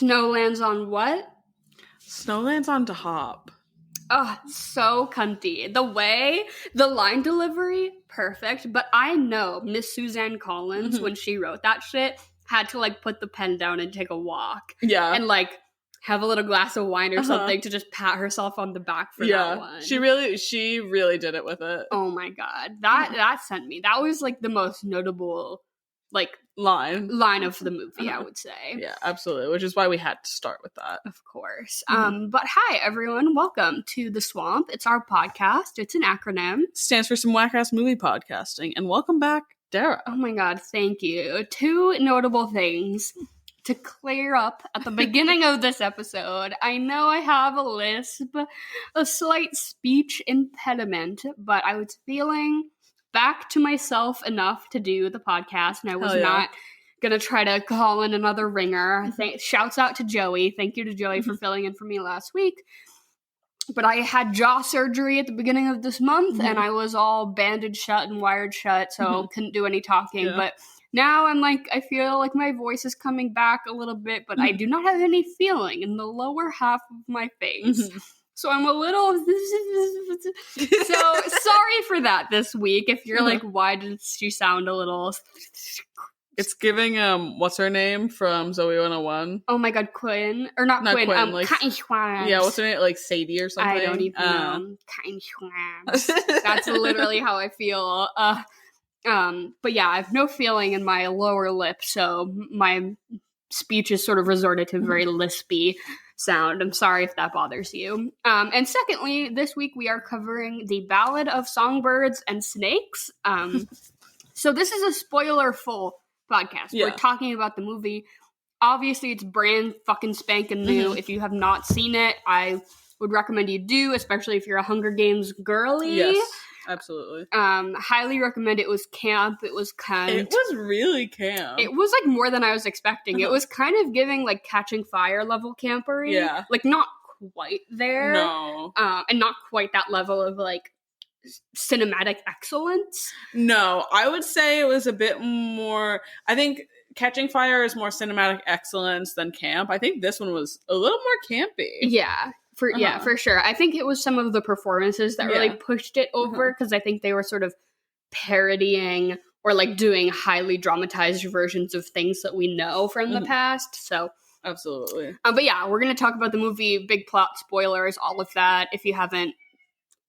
Snow lands on what? Snow lands on top. Oh, so cunty. The line delivery, perfect. But I know Miss Suzanne Collins, when she wrote that shit, had to, like, put the pen down and take a walk. Yeah. And, like, have a little glass of wine or something to just pat herself on the back for that one. She really did it with it. Oh my god. That sent me. That was, like, the most notable, like, line of the movie, I would say. Yeah, absolutely. Which is why we had to start with that. Of course. But hi, everyone. Welcome to The Swamp. It's our podcast. It's an acronym. Stands for some whack-ass movie podcasting. And welcome back, Dara. Oh my god, thank you. Two notable things to clear up at the beginning of this episode. I know I have a lisp, a slight speech impediment, but I was feeling back to myself enough to do the podcast, and I was not gonna try to call in another ringer. Shouts out to Joey. Thank you to Joey for filling in for me last week. But I had jaw surgery at the beginning of this month, and I was all bandaged shut and wired shut, so couldn't do any talking. Yeah. But now I'm like, I feel like my voice is coming back a little bit, but I do not have any feeling in the lower half of my face. So I'm a little... So sorry for that this week. If you're like, why did she sound a little... It's giving, what's her name from Zoe 101? Oh my god, Quinn. Or not Quinn, like, yeah, what's her name? Like Sadie or something? I don't even know. That's literally how I feel. But yeah, I have no feeling in my lower lip, so my speech is sort of resorted to very lispy sound. I'm sorry if that bothers you. And secondly, this week we are covering the Ballad of Songbirds and Snakes. So this is a spoiler-full podcast. Yeah. We're talking about the movie. Obviously, it's brand fucking spanking new. If you have not seen it, I would recommend you do, especially if you're a Hunger Games girly. Yes, absolutely. Highly recommend. It was camp. It was cunt. It was really camp. It was, like, more than I was expecting. It was kind of giving, like, Catching Fire level campery. Yeah. Like, not quite there. No. And not quite that level of, like, cinematic excellence. No, I would say it was a bit more... I think Catching Fire is more cinematic excellence than camp. I think this one was a little more campy. Yeah, for sure. I think it was some of the performances that really pushed it over, because I think they were sort of parodying or like doing highly dramatized versions of things that we know from the past. So absolutely. But yeah, we're going to talk about the movie, big plot, spoilers, all of that. If you haven't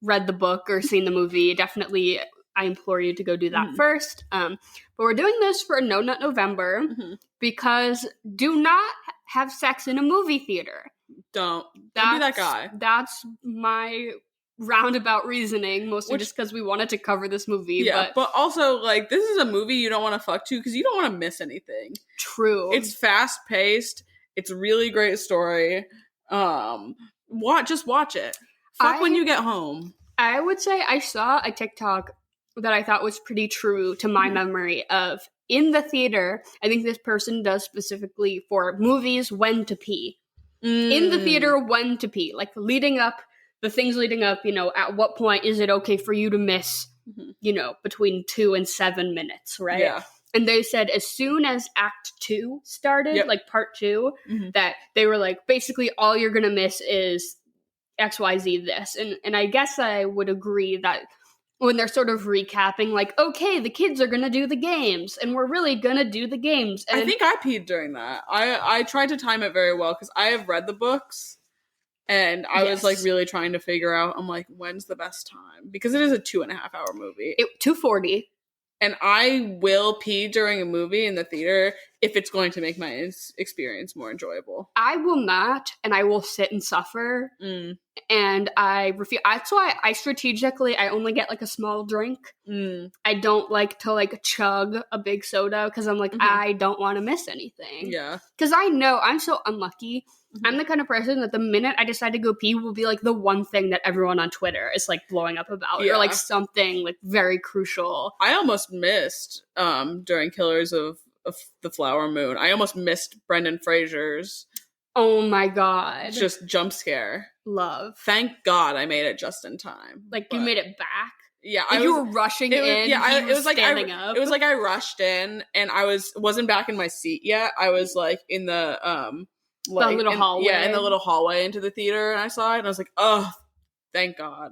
read the book or seen the movie, definitely I implore you to go do that first. But we're doing this for No Nut November because do not have sex in a movie theater. Don't be that guy. That's my roundabout reasoning, mostly just because we wanted to cover this movie. Yeah, but also, like, this is a movie you don't want to fuck to because you don't want to miss anything. True. It's fast-paced. It's a really great story. Just watch it. Fuck when you get home. I would say I saw a TikTok that I thought was pretty true to my memory of, in the theater, I think this person does specifically for movies, when to pee. In the theater, when to pee. Like, the things leading up, you know, at what point is it okay for you to miss, you know, between 2 and 7 minutes, right? Yeah. And they said as soon as Act 2 started, like Part 2, that they were like, basically all you're going to miss is XYZ this. And I guess I would agree that when they're sort of recapping, like, okay, the kids are going to do the games, and we're really going to do the games. And I think I peed during that. I tried to time it very well, because I have read the books, and I was, like, really trying to figure out, I'm like, when's the best time? Because it is a 2.5-hour movie. 2:40. And I will pee during a movie in the theater if it's going to make my experience more enjoyable. I will not, and I will sit and suffer. And I refuse. That's why I strategically, I only get, like, a small drink. I don't like to, like, chug a big soda, because I'm like, I don't want to miss anything. Yeah. Because I know I'm so unlucky. I'm the kind of person that the minute I decide to go pee will be, like, the one thing that everyone on Twitter is, like, blowing up about. Or, like, something, like, very crucial. I almost missed, during Killers of the Flower Moon, I almost missed Brendan Fraser's. Oh my god. Just jump scare. Love. Thank God I made it just in time. Like, you made it back? Yeah. You were rushing in. Yeah, it was like standing up. It was like I rushed in, and I wasn't back in my seat yet. I was, like, in the like the little hallway. Yeah, in the little hallway into the theater, and I saw it, and I was like, oh, thank God.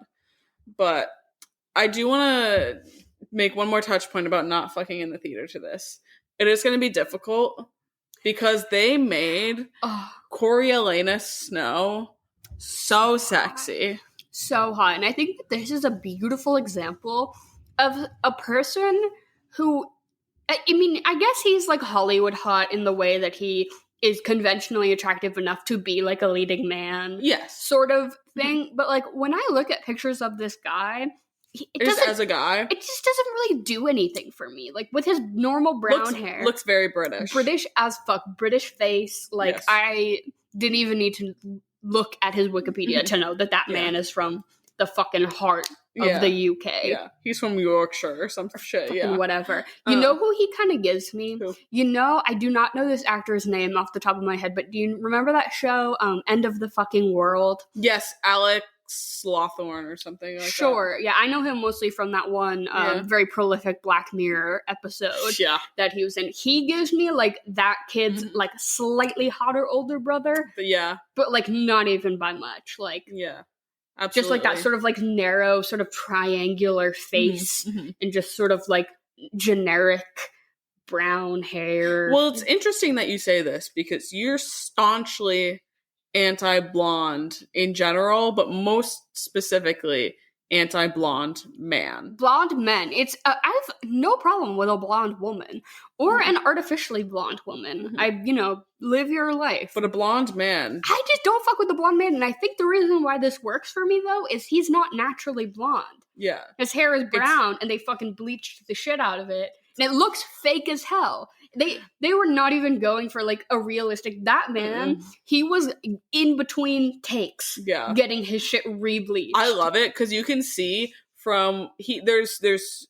But I do want to make one more touch point about not fucking in the theater to this. It is going to be difficult because they made Coriolanus Snow so sexy. So hot. And I think that this is a beautiful example of a person who, I mean, I guess he's like Hollywood hot in the way that he is conventionally attractive enough to be like a leading man. Yes. Sort of thing. But like when I look at pictures of this guy, as a guy, it just doesn't really do anything for me. Like with his normal brown hair. Looks very British. British as fuck. British face. Like Yes. I didn't even need to look at his Wikipedia to know that man is from the fucking heart of the UK. Yeah, he's from Yorkshire or some shit. Yeah, whatever. You know who he kind of gives me? Who? You know, I do not know this actor's name off the top of my head, but do you remember that show, End of the Fucking World? Yes, Alex Lawthorne or something like that. Sure. Yeah, I know him mostly from that one very prolific Black Mirror episode that he was in. He gives me like that kid's like slightly hotter older brother. But like not even by much. Like absolutely. Just like that sort of like narrow sort of triangular face and just sort of like generic brown hair. Well, it's interesting that you say this because you're staunchly anti-blonde in general, but most specifically anti-blonde man. Blonde men. It's I have no problem with a blonde woman or an artificially blonde woman. Live your life. But a blonde man. I just don't fuck with the blonde man, and I think the reason why this works for me though is he's not naturally blonde. Yeah. His hair is brown and they fucking bleached the shit out of it. And it looks fake as hell. They were not even going for like a realistic. That man, he was in between takes, getting his shit re-bleached. I love it because you can see from there's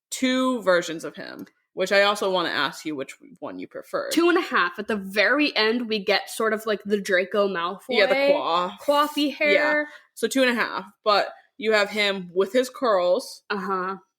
two versions of him, which I also want to ask you which one you prefer. 2.5. At the very end, we get sort of like the Draco Malfoy, the coiffy hair. Yeah. So 2.5, but you have him with his curls.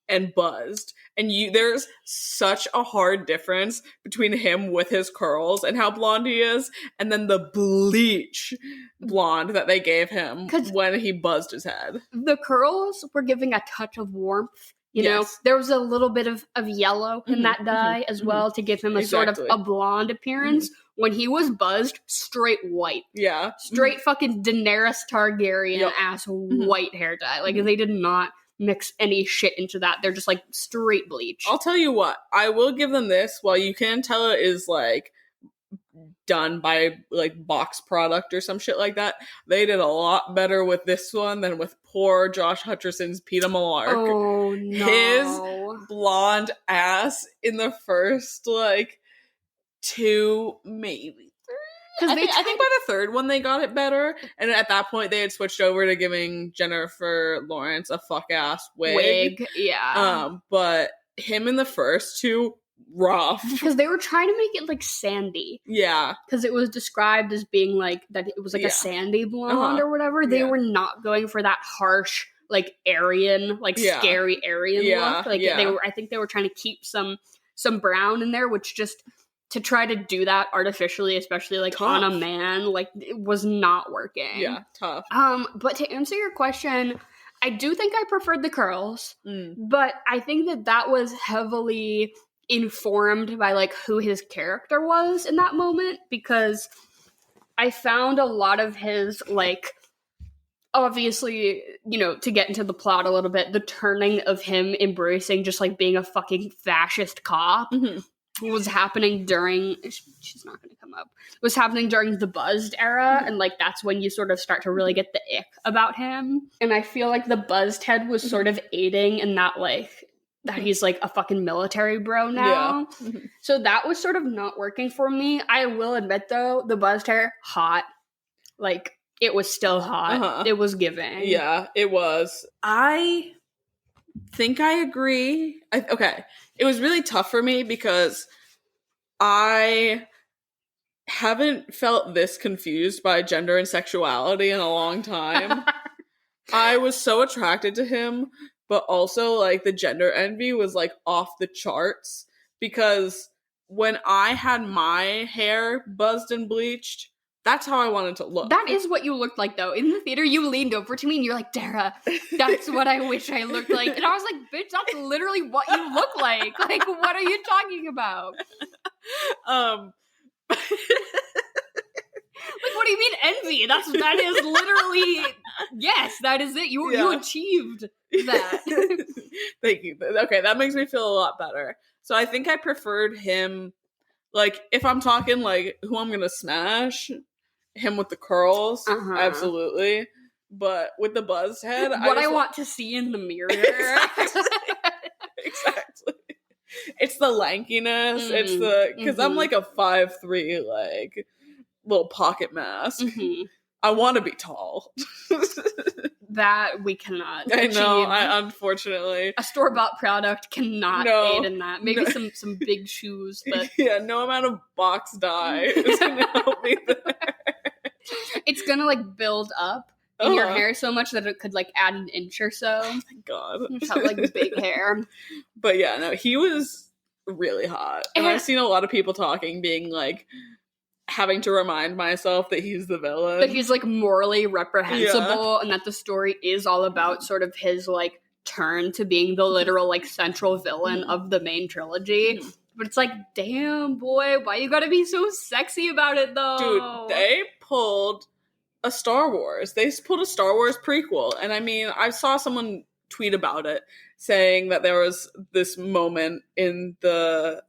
And buzzed. And there's such a hard difference between him with his curls and how blonde he is, and then the bleach blonde that they gave him when he buzzed his head. The curls were giving a touch of warmth. You know, there was a little bit of yellow in that dye as well to give him a sort of a blonde appearance. When he was buzzed, straight white. Yeah. Straight fucking Daenerys Targaryen ass white hair dye. Like, they did not mix any shit into that. They're just like straight bleach. I'll tell you what, I will give them this. While you can tell it is like done by like box product or some shit like that, they did a lot better with this one than with poor Josh Hutcherson's Peeta Mellark. Oh no. His blonde ass in the first like 2, maybe 3. I think by the third one they got it better, and at that point they had switched over to giving Jennifer Lawrence a fuck ass wig. But him in the first 2, rough, because they were trying to make it like sandy. Because it was described as being like that. It was like a sandy blonde or whatever. They were not going for that harsh, like Aryan, like scary Aryan look. Like they were. I think they were trying to keep some brown in there, which just. To try to do that artificially, especially like on a man, like it was not working. Yeah, tough. But to answer your question, I do think I preferred the curls, but I think that was heavily informed by like who his character was in that moment, because I found a lot of his like, obviously, you know, to get into the plot a little bit, the turning of him embracing just like being a fucking fascist cop. Was happening during she's not going to come up was happening during the buzzed era, and like that's when you sort of start to really get the ick about him. And I feel like the buzzed head was sort of aiding in that, like that he's like a fucking military bro now. So that was sort of not working for me. I will admit though, the buzzed hair, hot. Like it was still hot. It was giving. Yeah, it was. I think I agree. Okay. It was really tough for me because I haven't felt this confused by gender and sexuality in a long time. I was so attracted to him, but also like the gender envy was like off the charts, because when I had my hair buzzed and bleached, That's how I wanted to look. That is what you looked like, though. In the theater, you leaned over to me and you're like, Dara, that's what I wish I looked like. And I was like, bitch, that's literally what you look like. Like, what are you talking about? Like, what do you mean envy? That is literally, yes, that is it. You achieved that. Thank you. Okay, that makes me feel a lot better. So I think I preferred him, like, if I'm talking, like, who I'm gonna smash, him with the curls, absolutely. But with the buzz head, what I want to see in the mirror. Exactly. It's the lankiness. It's the, because I'm like a 5'3", like, little pocket mask. I want to be tall. That we cannot achieve. I know, unfortunately. A store-bought product cannot aid in that. Maybe some big shoes, but... Yeah, no amount of box dye is going to help me there. It's going to, like, build up in your hair so much that it could, like, add an inch or so. Oh my god. You just have, like, big hair. But yeah, no, he was really hot. And I've seen a lot of people talking, being like, having to remind myself that he's the villain. That he's, like, morally reprehensible, and that the story is all about sort of his, like, turn to being the literal, like, central villain of the main trilogy. But it's like, damn, boy, why you gotta be so sexy about it, though? Dude, they pulled a Star Wars. They pulled a Star Wars prequel. And I mean, I saw someone tweet about it, saying that there was this moment in the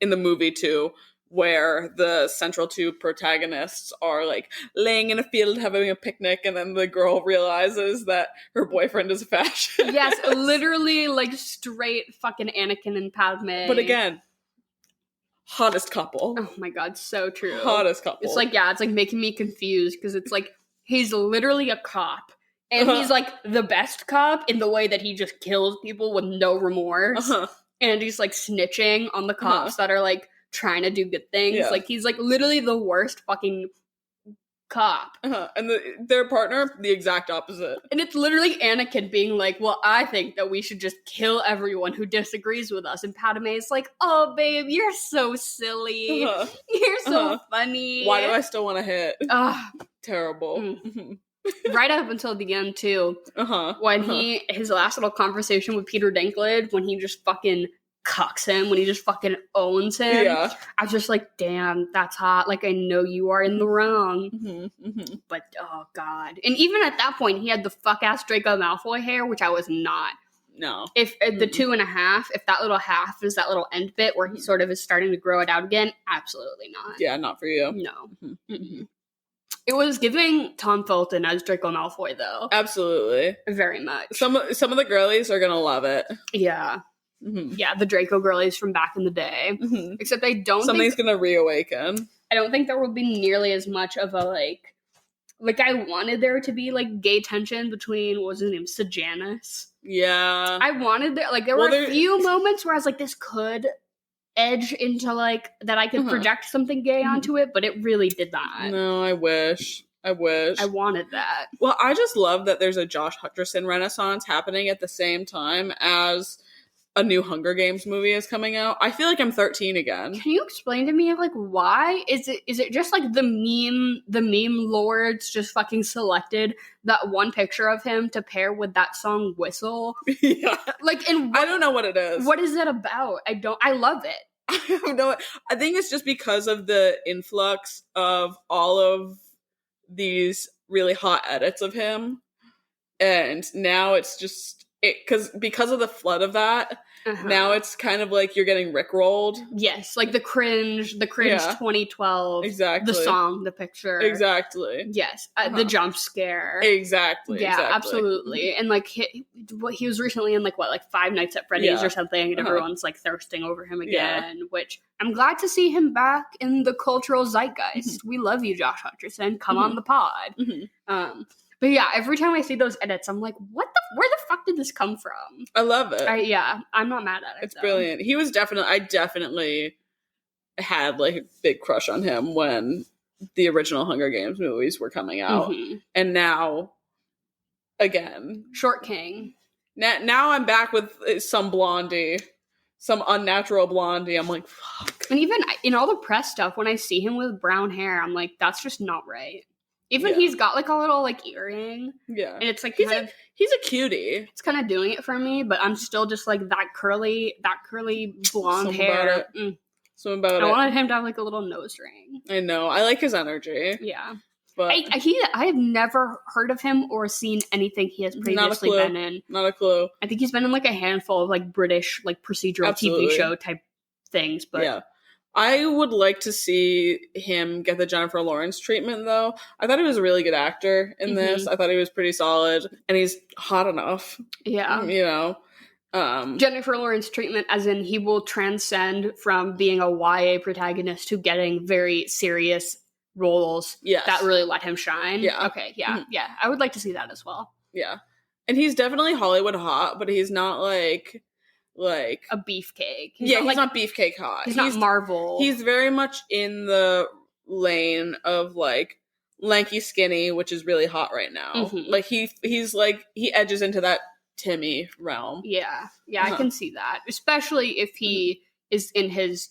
movie, too, where the central two protagonists are, like, laying in a field having a picnic, and then the girl realizes that her boyfriend is a fascist. Yes, literally, like, straight fucking Anakin and Padme. But again, hottest couple. Oh my god, so true. Hottest couple. It's like, yeah, it's like making me confused, because it's like, he's literally a cop. And he's like the best cop in the way that he just kills people with no remorse. And he's like snitching on the cops that are like trying to do good things. Yeah. Like, he's like literally the worst fucking cop. And their partner, the exact opposite. And it's literally Anakin being like, well, I think that we should just kill everyone who disagrees with us. And Padme is like, oh, babe, you're so silly. You're so funny. Why do I still want to hit? Terrible. Right up until the end, too. When his last little conversation with Peter Dinklage, when he just fucking cucks him, when he just fucking owns him. Yeah. I was just like, damn, that's hot. Like, I know you are in the wrong. But, oh, God. And even at that point, he had the fuck-ass Draco Malfoy hair, which I was not. No. If the 2.5, if that little half is that little end bit where he sort of is starting to grow it out again, absolutely not. Yeah, not for you. No. It was giving Tom Felton as Draco Malfoy, though. Absolutely. Very much. Some of the girlies are gonna love it. Yeah. Yeah, the Draco girlies from back in the day. Except I don't Something's gonna reawaken. I don't think there will be nearly as much of a, like I wanted there to be, like, gay tension between, what was his name, Sejanus? Yeah. I wanted there, like, there were a few moments where I was like, this could edge into, like, that I could project something gay onto it, but it really did not. No, I wish. I wanted that. Well, I just love that there's a Josh Hutcherson renaissance happening at the same time as a new Hunger Games movie is coming out. I feel like I'm 13 again. Can you explain to me, like, why? Is it just, like, the meme lords just fucking selected that one picture of him to pair with that song Whistle? Yeah. Like, and I don't know what it is. What is it about? I love it. I don't know. I think it's just because of the influx of all of these really hot edits of him. And now it's just because of the flood of that, now it's kind of like you're getting rickrolled. Yes, like the cringe 2012. Exactly. The song, the picture. Exactly. Yes, the jump scare. Exactly. Yeah, exactly. Absolutely. And like he was recently in like Five Nights at Freddy's or something, and everyone's like thirsting over him again. Which I'm glad to see him back in the cultural zeitgeist. We love you, Josh Hutcherson. Come on the pod. But yeah, every time I see those edits, I'm like, where the fuck did this come from? I love it. I'm not mad at it. It's brilliant. He was I definitely had like a big crush on him when the original Hunger Games movies were coming out. And now, again. Short King. Now I'm back with some Blondie. some unnatural blondie. I'm like, fuck. And even in all the press stuff, when I see him with brown hair, I'm like, that's just not right. Even he's got like a little like earring. Yeah. And it's like he's a cutie. It's kind of doing it for me, but I'm still just like that curly blonde hair. Something about I wanted him to have like a little nose ring. I know. I like his energy. Yeah. But I have never heard of him or seen anything he has previously been in. Not a clue. I think he's been in like a handful of like British like procedural TV show type things, but yeah. I would like to see him get the Jennifer Lawrence treatment, though. I thought he was a really good actor in this. I thought he was pretty solid, and he's hot enough. Yeah. You know. Jennifer Lawrence treatment, as in he will transcend from being a YA protagonist to getting very serious roles that really let him shine. Yeah. Okay, yeah, yeah. I would like to see that as well. Yeah. And he's definitely Hollywood hot, but he's not like a beefcake. He's not beefcake hot. He's not Marvel. He's very much in the lane of like lanky skinny, which is really hot right now. Like he's like he edges into that Timmy realm. Yeah. I can see that. Especially if he is in his,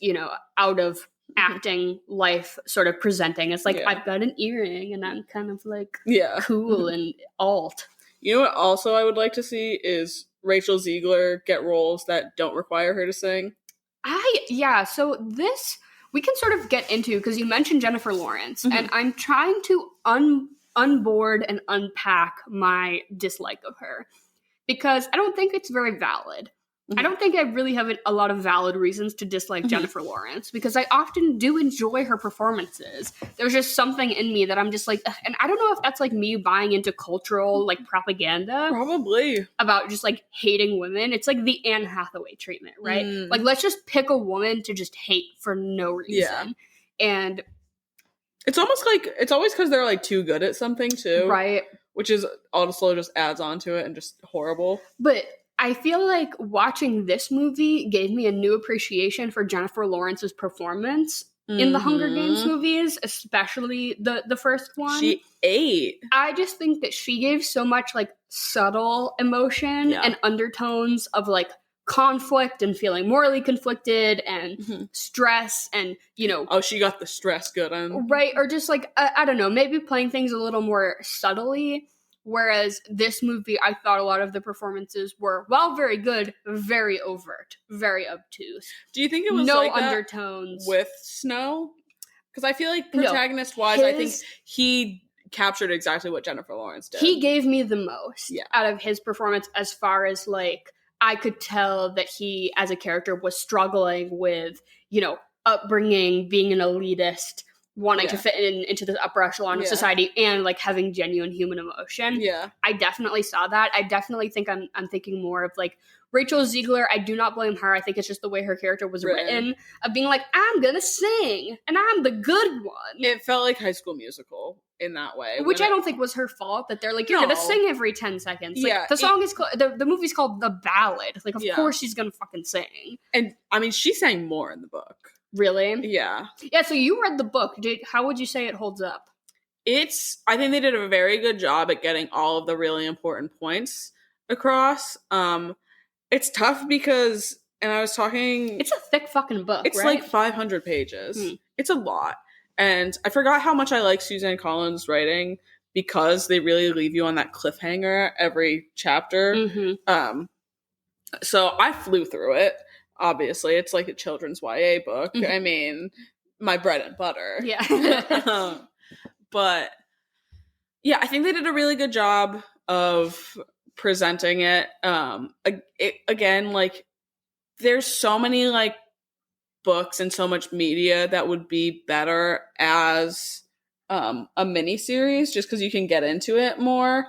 out of acting life sort of presenting. It's like I've got an earring and I'm kind of like cool and alt. You know what also I would like to see is Rachel Ziegler get roles that don't require her to sing. So this we can sort of get into, because you mentioned Jennifer Lawrence, and I'm trying to unboard and unpack my dislike of her, because I don't think it's very valid. I don't think I really have a lot of valid reasons to dislike Jennifer Lawrence, because I often do enjoy her performances. There's just something in me that I'm just like, ugh, and I don't know if that's like me buying into cultural like propaganda. Probably. About just like hating women. It's like the Anne Hathaway treatment, right? Like, let's just pick a woman to just hate for no reason. Yeah. And it's almost like, it's always because they're like too good at something too. Right. Which is also just adds on to it and just horrible. But I feel like watching this movie gave me a new appreciation for Jennifer Lawrence's performance in the Hunger Games movies, especially the first one. She ate. I just think that she gave so much like subtle emotion and undertones of like conflict and feeling morally conflicted and stress and, Oh, she got the stress good on. Right, or just like, I don't know, maybe playing things a little more subtly. Whereas this movie, I thought a lot of the performances were, while very good, very overt, very obtuse. Do you think it was no like undertones with Snow? Because I feel like protagonist-wise, I think he captured exactly what Jennifer Lawrence did. He gave me the most out of his performance, as far as like, I could tell that he, as a character, was struggling with, upbringing, being an elitist, wanting to fit into the upper echelon of society, and like having genuine human emotion. Yeah. I definitely saw that. I definitely think I'm thinking more of like Rachel Ziegler. I do not blame her. I think it's just the way her character was written, of being like, I'm gonna sing and I'm the good one. It felt like High School Musical in that way. Which I don't think was her fault, that they're like, you're gonna sing every 10 seconds. Like, the song is called, the movie's called The Ballad. Like, of course she's gonna fucking sing. And I mean, she sang more in the book. Really? Yeah. Yeah, so you read the book. How would you say it holds up? I think they did a very good job at getting all of the really important points across. It's tough because, and I was talking... It's a thick fucking book, It's like 500 pages. It's a lot. And I forgot how much I like Suzanne Collins' writing, because they really leave you on that cliffhanger every chapter. So I flew through it. Obviously, it's like a children's YA book. I mean, my bread and butter. Yeah. But yeah, I think they did a really good job of presenting it. Again, like, there's so many like books and so much media that would be better as a mini series, just because you can get into it more.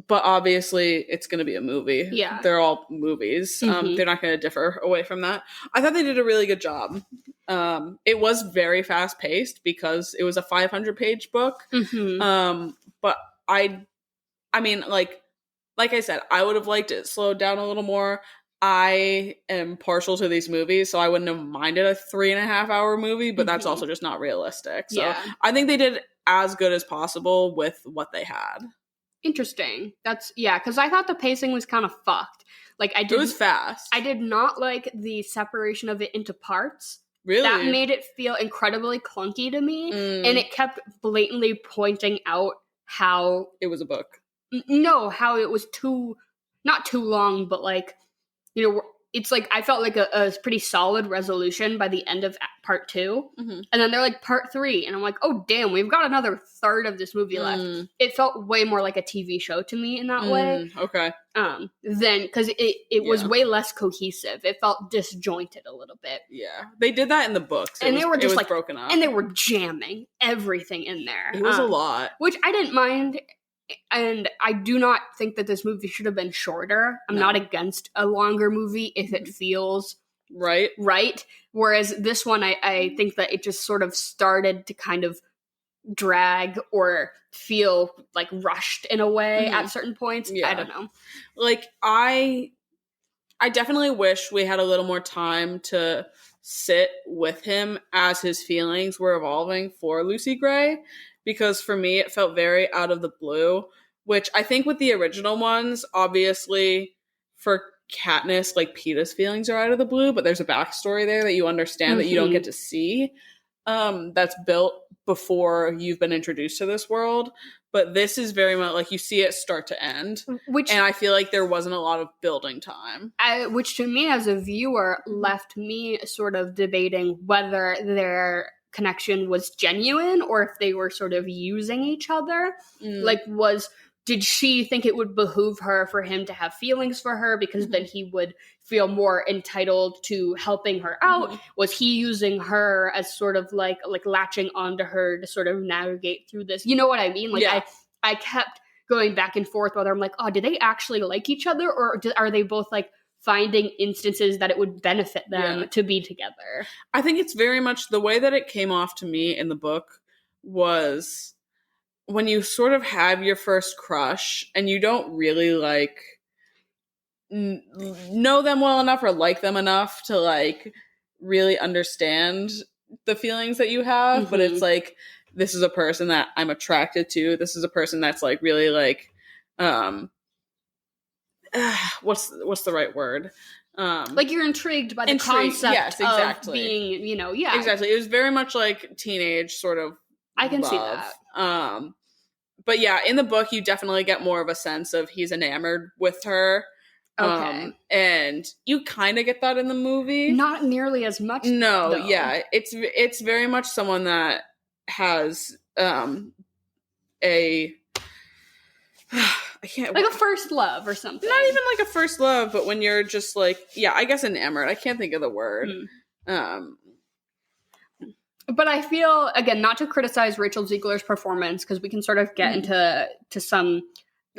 But obviously, it's going to be a movie. Yeah. They're all movies. They're not going to differ away from that. I thought they did a really good job. It was very fast-paced because it was a 500-page book. But I mean, like I said, I would have liked it slowed down a little more. I am partial to these movies, so I wouldn't have minded a 3.5-hour movie, but that's also just not realistic. So I think they did as good as possible with what they had. Interesting. Because I thought the pacing was kind of fucked. Like, It was fast. I did not like the separation of it into parts. Really? That made it feel incredibly clunky to me, and it kept blatantly pointing out how... It was a book. No, how it was not too long, but like, you know, it's like I felt like a pretty solid resolution by the end of part 2. And then they're like part 3, and I'm like, oh damn, we've got another third of this movie left. It felt way more like a TV show to me in that way. Okay. Then because it was way less cohesive. It felt disjointed a little bit. Yeah, they did that in the books, and they were just like broken up, and they were jamming everything in there. It was a lot, which I didn't mind. And I do not think that this movie should have been shorter. I'm not against a longer movie if it feels right. Whereas this one, I think that it just sort of started to kind of drag or feel like rushed in a way at certain points. I don't know. Like, I definitely wish we had a little more time to sit with him as his feelings were evolving for Lucy Gray. Because for me, it felt very out of the blue, which I think with the original ones, obviously for Katniss, like Peeta's feelings are out of the blue, but there's a backstory there that you understand that you don't get to see. That's built before you've been introduced to this world. But this is very much like you see it start to end. And I feel like there wasn't a lot of building time. Which to me as a viewer left me sort of debating whether their connection was genuine or if they were sort of using each other. Like, did she think it would behoove her for him to have feelings for her because then he would feel more entitled to helping her out? Was he using her as sort of like latching onto her to sort of navigate through this? You know what I mean? Like, I kept going back and forth whether I'm like, oh, do they actually like each other, or are they both like finding instances that it would benefit them to be together? I think it's very much the way that it came off to me in the book was when you sort of have your first crush and you don't really like know them well enough or like them enough to like really understand the feelings that you have, but it's like, this is a person that I'm attracted to. This is a person that's like really like, what's the right word? Like you're intrigued by the concept of being, Exactly. It was very much like teenage sort of I can love. see that. But yeah, in the book, you definitely get more of a sense of he's enamored with her. Okay. And you kind of get that in the movie. Not nearly as much. No, though. Yeah. It's very much someone that has I can't, like a first love or something. Not even like a first love, but when you're just like, I guess enamored. I can't think of the word. But I feel, again, not to criticize Rachel Ziegler's performance, because we can sort of get into some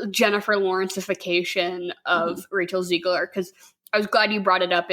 Jennifer Lawrence-ification of Rachel Ziegler, because I was glad you brought it up.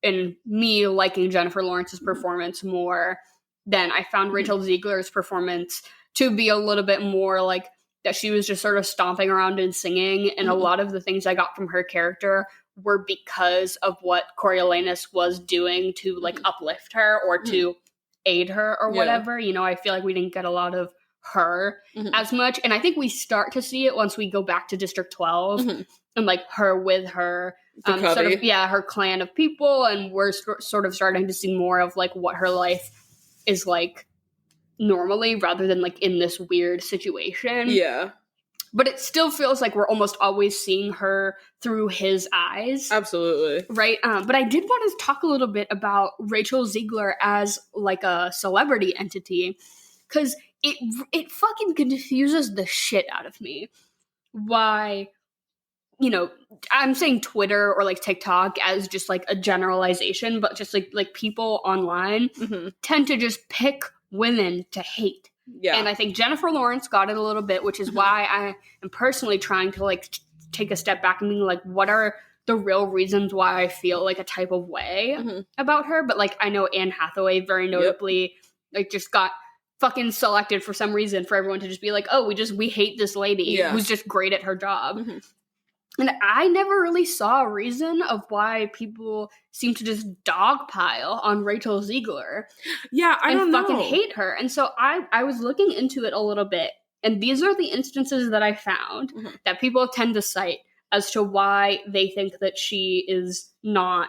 And me liking Jennifer Lawrence's performance more than I found Rachel Ziegler's performance to be a little bit more like that she was just sort of stomping around and singing. And a lot of the things I got from her character were because of what Coriolanus was doing to like uplift her or to aid her or whatever. I feel like we didn't get a lot of her as much. And I think we start to see it once we go back to District 12 and like her with her sort of, her clan of people. And we're sort of starting to see more of like what her life is like normally rather than like in this weird situation. Yeah. But it still feels like we're almost always seeing her through his eyes. Absolutely. Right? But I did want to talk a little bit about Rachel Ziegler as like a celebrity entity, because it fucking confuses the shit out of me. Why, I'm saying Twitter or like TikTok as just like a generalization, but just like people online tend to just pick women to hate. Yeah. And I think Jennifer Lawrence got it a little bit, which is why I am personally trying to like take a step back and being like, what are the real reasons why I feel like a type of way about her? But like, I know Anne Hathaway very notably like just got fucking selected for some reason for everyone to just be like, oh, we hate this lady who's just great at her job. And I never really saw a reason of why people seem to just dogpile on Rachel Ziegler. Yeah, I don't know. And fucking hate her. And so I was looking into it a little bit, and these are the instances that I found that people tend to cite as to why they think that she is not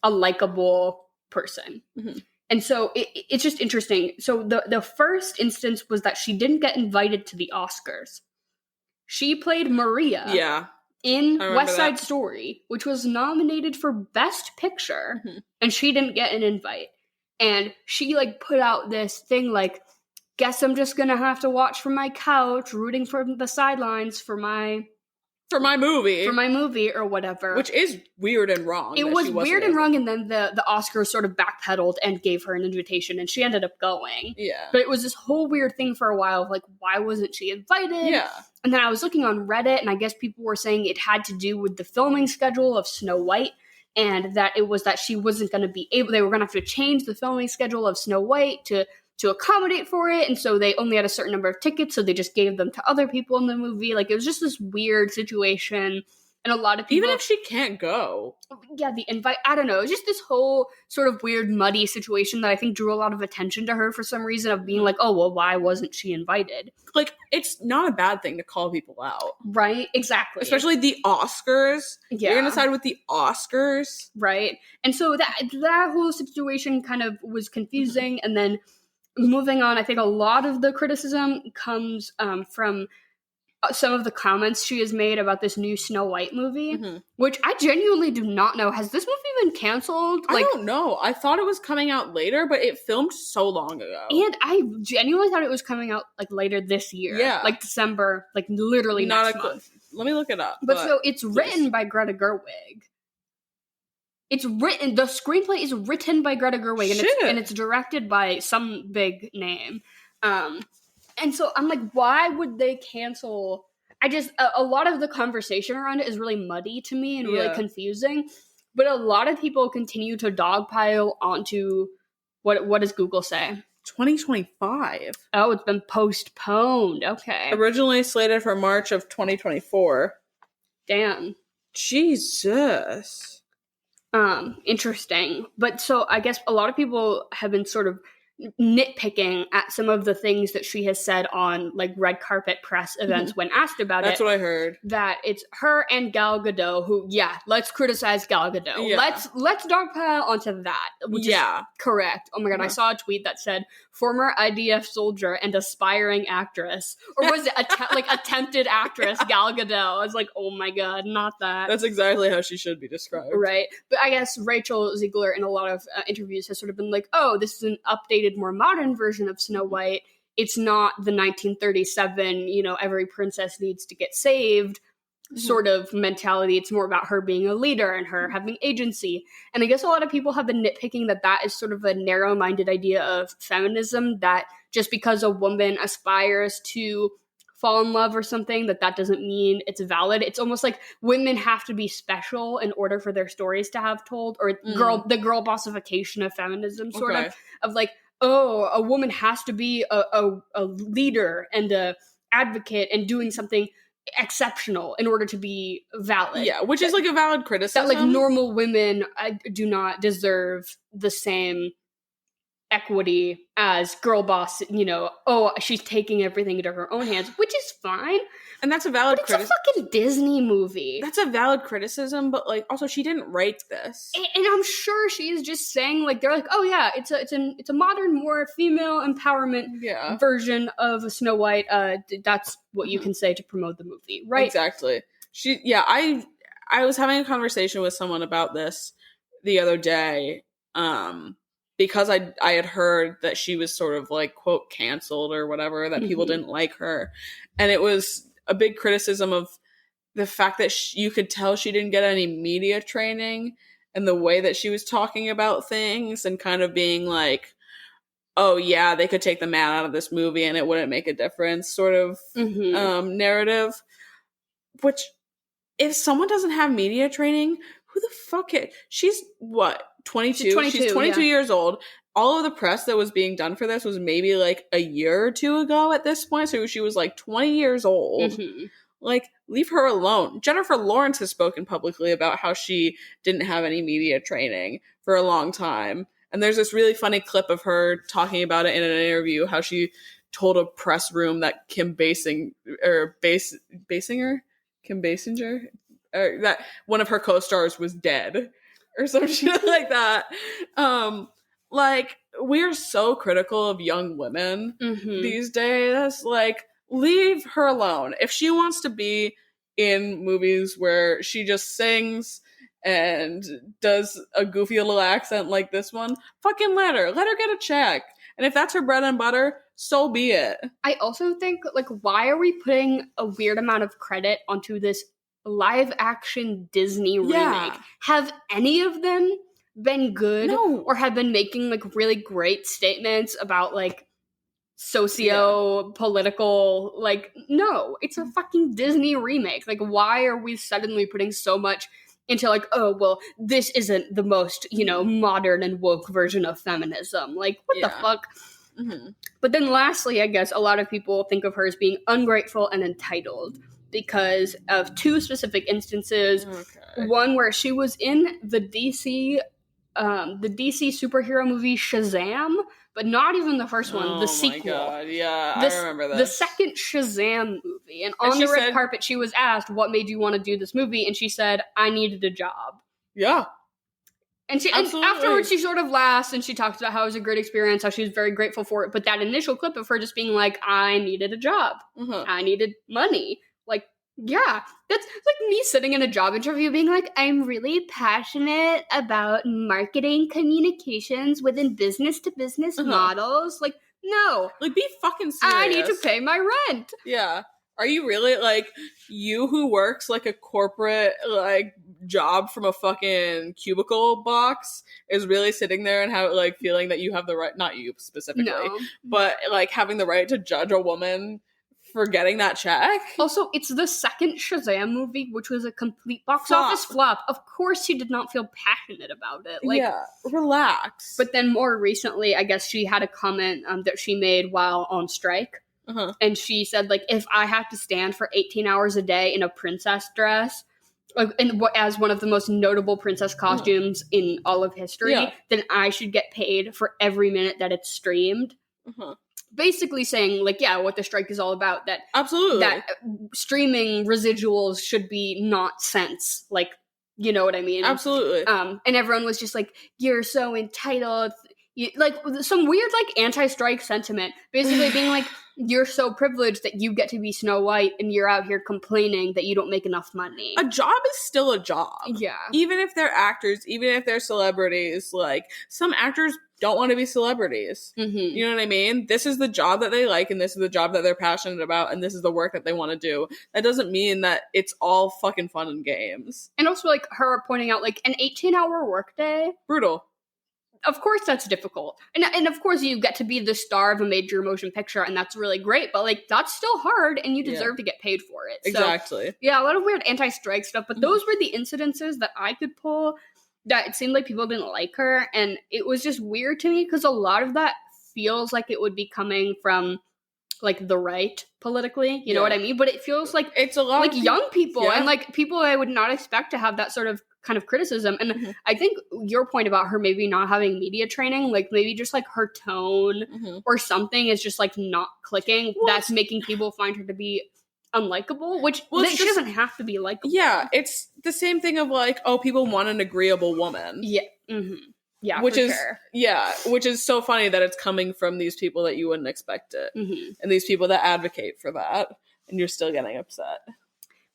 a likable person. Mm-hmm. And so it's just interesting. So the first instance was that she didn't get invited to the Oscars. She played Maria in West Side Story, which was nominated for Best Picture, and she didn't get an invite. And she like put out this thing like, guess I'm just gonna have to watch from my couch, rooting from the sidelines for my movie or whatever. Which is weird and wrong. It was weird and wrong, and then the Oscars sort of backpedaled and gave her an invitation, and she ended up going. Yeah. But it was this whole weird thing for a while of like, why wasn't she invited? Yeah. And then I was looking on Reddit, and I guess people were saying it had to do with the filming schedule of Snow White, and that it was that she wasn't going to be able, they were going to have to change the filming schedule of Snow White to accommodate for it, and so they only had a certain number of tickets, so they just gave them to other people in the movie. Like, it was just this weird situation, and a lot of people... Even if she can't go. Yeah, the invite... I don't know. It was just this whole sort of weird, muddy situation that I think drew a lot of attention to her for some reason, of being like, oh, well, why wasn't she invited? Like, it's not a bad thing to call people out. Right? Exactly. Especially the Oscars. Yeah. You're going to side with the Oscars. Right. And so that whole situation kind of was confusing, and then... Moving on, I think a lot of the criticism comes from some of the comments she has made about this new Snow White movie, which I genuinely do not know. Has this movie been canceled? I don't know. I thought it was coming out later, but it filmed so long ago. And I genuinely thought it was coming out like later this year. Yeah. Like December, like literally next month. Let me look it up. But so it's written by Greta Gerwig. The screenplay is written by Greta Gerwig, and it's directed by some big name. And so I'm like, why would they cancel? A lot of the conversation around it is really muddy to me and really confusing. But a lot of people continue to dogpile onto, what does Google say? 2025. Oh, it's been postponed. Okay. Originally slated for March of 2024. Damn. Jesus. Interesting. But so I guess a lot of people have been sort of nitpicking at some of the things that she has said on like red carpet press events when asked about That's what I heard. That it's her and Gal Gadot who, let's criticize Gal Gadot. Yeah. Let's dogpile onto that. Which is correct. Oh my god, I saw a tweet that said former IDF soldier and aspiring actress. Or was it attempted actress Gal Gadot? I was like, oh my god, not that. That's exactly how she should be described. Right. But I guess Rachel Ziegler in a lot of interviews has sort of been like, oh, this is an updated, more modern version of Snow White. It's not the 1937, every princess needs to get saved sort of mentality. It's more about her being a leader and her having agency. And I guess a lot of people have been nitpicking that is sort of a narrow-minded idea of feminism, that just because a woman aspires to fall in love or something, that doesn't mean it's valid. It's almost like women have to be special in order for their stories to have told, or the girl bossification of feminism, sort of like, oh, a woman has to be a leader and a advocate and doing something exceptional in order to be valid. Yeah, which is like a valid criticism. That like normal women do not deserve the same equity as girl boss, she's taking everything into her own hands, which is fine. And that's a valid criticism. It's a fucking Disney movie. That's a valid criticism, but like also she didn't write this. And I'm sure she's just saying like, they're like, oh yeah, it's a modern, more female empowerment version of Snow White. That's what you can say to promote the movie, right? Exactly. I was having a conversation with someone about this the other day. Because I had heard that she was sort of like, quote, canceled or whatever, that people didn't like her. And it was a big criticism of the fact that you could tell she didn't get any media training, and the way that she was talking about things and kind of being like, oh yeah, they could take the man out of this movie and it wouldn't make a difference sort of narrative. Which, if someone doesn't have media training, who the fuck she's what? 22? She's 22 years old. All of the press that was being done for this was maybe like a year or two ago at this point. So she was like 20 years old. Like, leave her alone. Jennifer Lawrence has spoken publicly about how she didn't have any media training for a long time. And there's this really funny clip of her talking about it in an interview, how she told a press room that Kim Basinger, or that one of her co-stars was dead or some shit like that. Like, we're so critical of young women these days. Like, leave her alone. If she wants to be in movies where she just sings and does a goofy little accent like this one, fucking let her get a check. And if that's her bread and butter, so be it. I also think, like, why are we putting a weird amount of credit onto this live action Disney remake? Have any of them been good? No. Or have been making, like, really great statements about, like, socio-political, like, no, it's a fucking Disney remake. Like, why are we suddenly putting so much into, like, oh, well, this isn't the most, you know, modern and woke version of feminism? Like, what the fuck? But then lastly, I guess a lot of people think of her as being ungrateful and entitled because of two specific instances. One where she was in the DC superhero movie Shazam, but not even the first one, the sequel. Oh my god, yeah, I remember that. The second Shazam movie. And on the red carpet, she was asked, what made you want to do this movie? And she said, I needed a job. Yeah. And afterwards, she sort of laughs and she talks about how it was a great experience, how she was very grateful for it. But that initial clip of her just being like, I needed a job. I needed money. Like, yeah, that's like me sitting in a job interview being like, I'm really passionate about marketing communications within business-to-business models. Like, no. Like, be fucking serious. I need to pay my rent. Yeah. Are you really, like, you who works, like, a corporate, like, job from a fucking cubicle box is really sitting there and feeling that you have the right, not you specifically, but, like, having the right to judge a woman for getting that check? Also, it's the second Shazam movie, which was a complete box office flop. Of course she did not feel passionate about it. Like, yeah, relax. But then more recently, I guess she had a comment that she made while on strike. And she said, like, if I have to stand for 18 hours a day in a princess dress, as one of the most notable princess costumes in all of history, then I should get paid for every minute that it's streamed. Basically saying, like, yeah, what the strike is all about, that absolutely that streaming residuals should be not cents, like, you know what I mean? Absolutely. And everyone was just like, you're so entitled. Like, some weird, like, anti-strike sentiment, basically being like, you're so privileged that you get to be Snow White and you're out here complaining that you don't make enough money. A job is still a job. Yeah. Even if they're actors, even if they're celebrities, like, some actors don't want to be celebrities. You know what I mean? This is the job that they like, and this is the job that they're passionate about, and this is the work that they want to do. That doesn't mean that it's all fucking fun and games. And also, like, her pointing out, like, an 18-hour workday. Brutal. Of course that's difficult. And of course you get to be the star of a major motion picture, and that's really great, but, like, that's still hard, and you deserve to get paid for it. Exactly. So, yeah, a lot of weird anti-strike stuff, but those were the incidences that I could pull that it seemed like people didn't like her, and it was just weird to me, because a lot of that feels like it would be coming from, like, the right politically, you know what I mean? But it feels like it's a lot like young people and, like, people I would not expect to have that sort of kind of criticism. And I think your point about her maybe not having media training, like, maybe just, like, her tone or something is just, like, not clicking. That's making people find her to be unlikable, which she doesn't have to be likable. Yeah, it's the same thing of, like, oh, people want an agreeable woman. Yeah. Yeah, which is so funny that it's coming from these people that you wouldn't expect it, and these people that advocate for that, and you're still getting upset.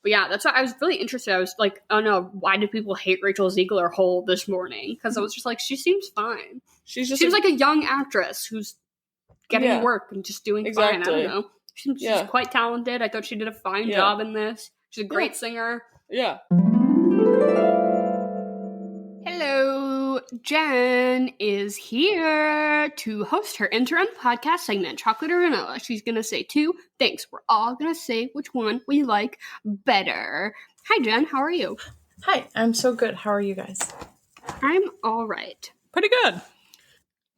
But yeah, that's why I was really interested. I was like, oh no, why do people hate Rachel Ziegler whole this morning? Because I was just like, she seems fine. She seems like a young actress who's getting work and just doing fine. I don't know. She's quite talented. I thought she did a fine job in this. She's a great singer. Yeah. Hello, Jen is here to host her interim podcast segment, Chocolate or Vanilla. She's going to say 2 things. We're all going to say which one we like better. Hi, Jen. How are you? Hi. I'm so good. How are you guys? I'm all right. Pretty good.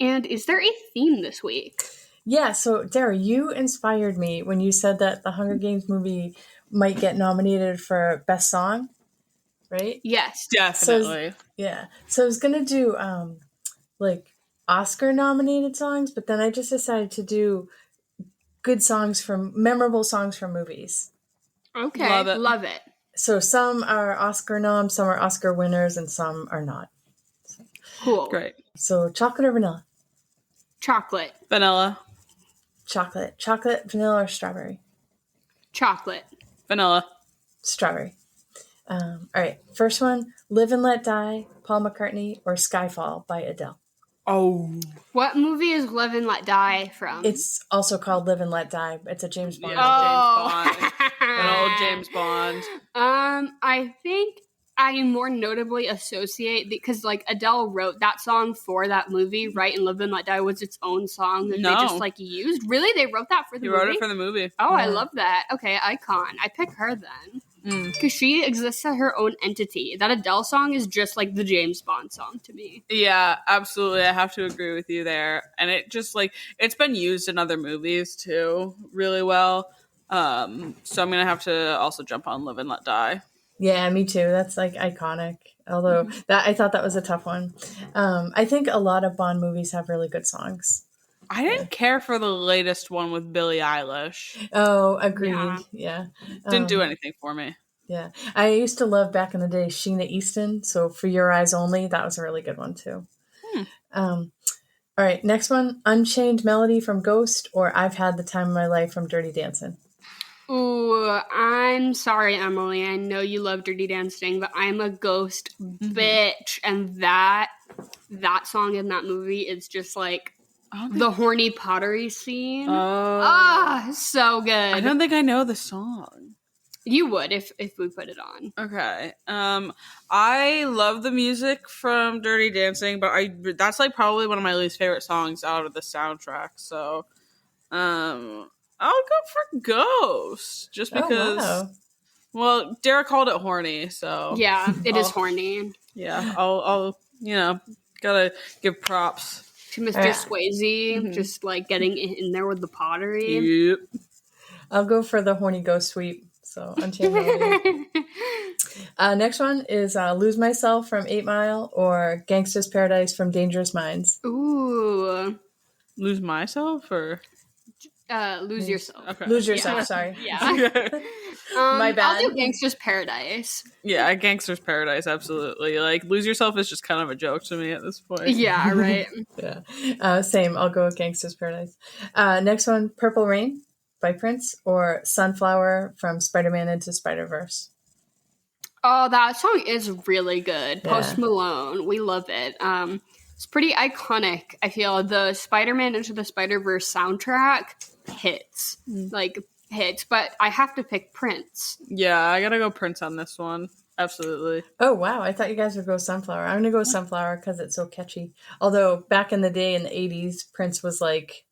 And is there a theme this week? Yeah. So, Dara, you inspired me when you said that the Hunger Games movie might get nominated for Best Song. Right? Yes, definitely. So I was gonna do like Oscar nominated songs, but then I just decided to do memorable songs from movies. Okay, love it. So some are Oscar noms, some are Oscar winners, and some are not. Cool. Great. So chocolate or vanilla? Chocolate. Vanilla. Chocolate. Chocolate, vanilla, or strawberry? Chocolate. Vanilla. Strawberry. All right. First one, Live and Let Die, Paul McCartney, or Skyfall by Adele. Oh. What movie is Live and Let Die from? It's also called Live and Let Die. It's a James Bond movie. An old James Bond. I think I more notably associate because like Adele wrote that song for that movie, right? And Live and Let Die was its own song that they just like used. Really, they wrote that for the movie. He wrote it for the movie. Oh, yeah. I love that. Okay, icon. I pick her then. Because she exists as her own entity. That Adele song is just like the James Bond song to me. Yeah, absolutely. I have to agree with you there. And it just like, it's been used in other movies too, really well. So I'm going to have to also jump on Live and Let Die. Yeah, me too. That's like iconic. Although that I thought that was a tough one. I think a lot of Bond movies have really good songs. I didn't care for the latest one with Billie Eilish. Oh, agreed. Yeah. Didn't do anything for me. Yeah. I used to love back in the day Sheena Easton. So For Your Eyes Only, that was a really good one too. All right. Next one, Unchained Melody from Ghost or I've Had the Time of My Life from Dirty Dancing. Ooh, I'm sorry, Emily. I know you love Dirty Dancing, but I'm a Ghost bitch. And that song in that movie is just like the horny pottery scene. So good. I don't think I know the song. You would if we put it on. Okay. I love the music from Dirty Dancing, but that's like probably one of my least favorite songs out of the soundtrack. So, I'll go for Ghost just because. Well, Dara called it horny, so yeah, it is horny. Yeah, I'll gotta give props to Mr. Swayze, just like getting in there with the pottery. Yep. I'll go for the horny Ghost sweep. So Unchained Melody. Next one is Lose Myself from 8 Mile or Gangsta's Paradise from Dangerous Minds. Ooh. Lose myself or? Lose yourself. Okay. Lose yourself, sorry. Yeah. My bad. I'll do Gangsta's Paradise. Yeah, Gangsta's Paradise, absolutely. Like, Lose Yourself is just kind of a joke to me at this point. Yeah, right. Yeah. Same. I'll go with Gangsta's Paradise. Next one, Purple Rain by Prince or Sunflower from Spider-Man Into Spider-Verse. Oh, that song is really good. Post Malone. We love it. It's pretty iconic. I feel the Spider-Man Into the Spider-Verse soundtrack hits. But I have to pick Prince. Yeah, I gotta go Prince on this one. Absolutely. Oh, wow. I thought you guys would go Sunflower. I'm going to go Sunflower because it's so catchy. Although back in the day in the 80s, Prince was like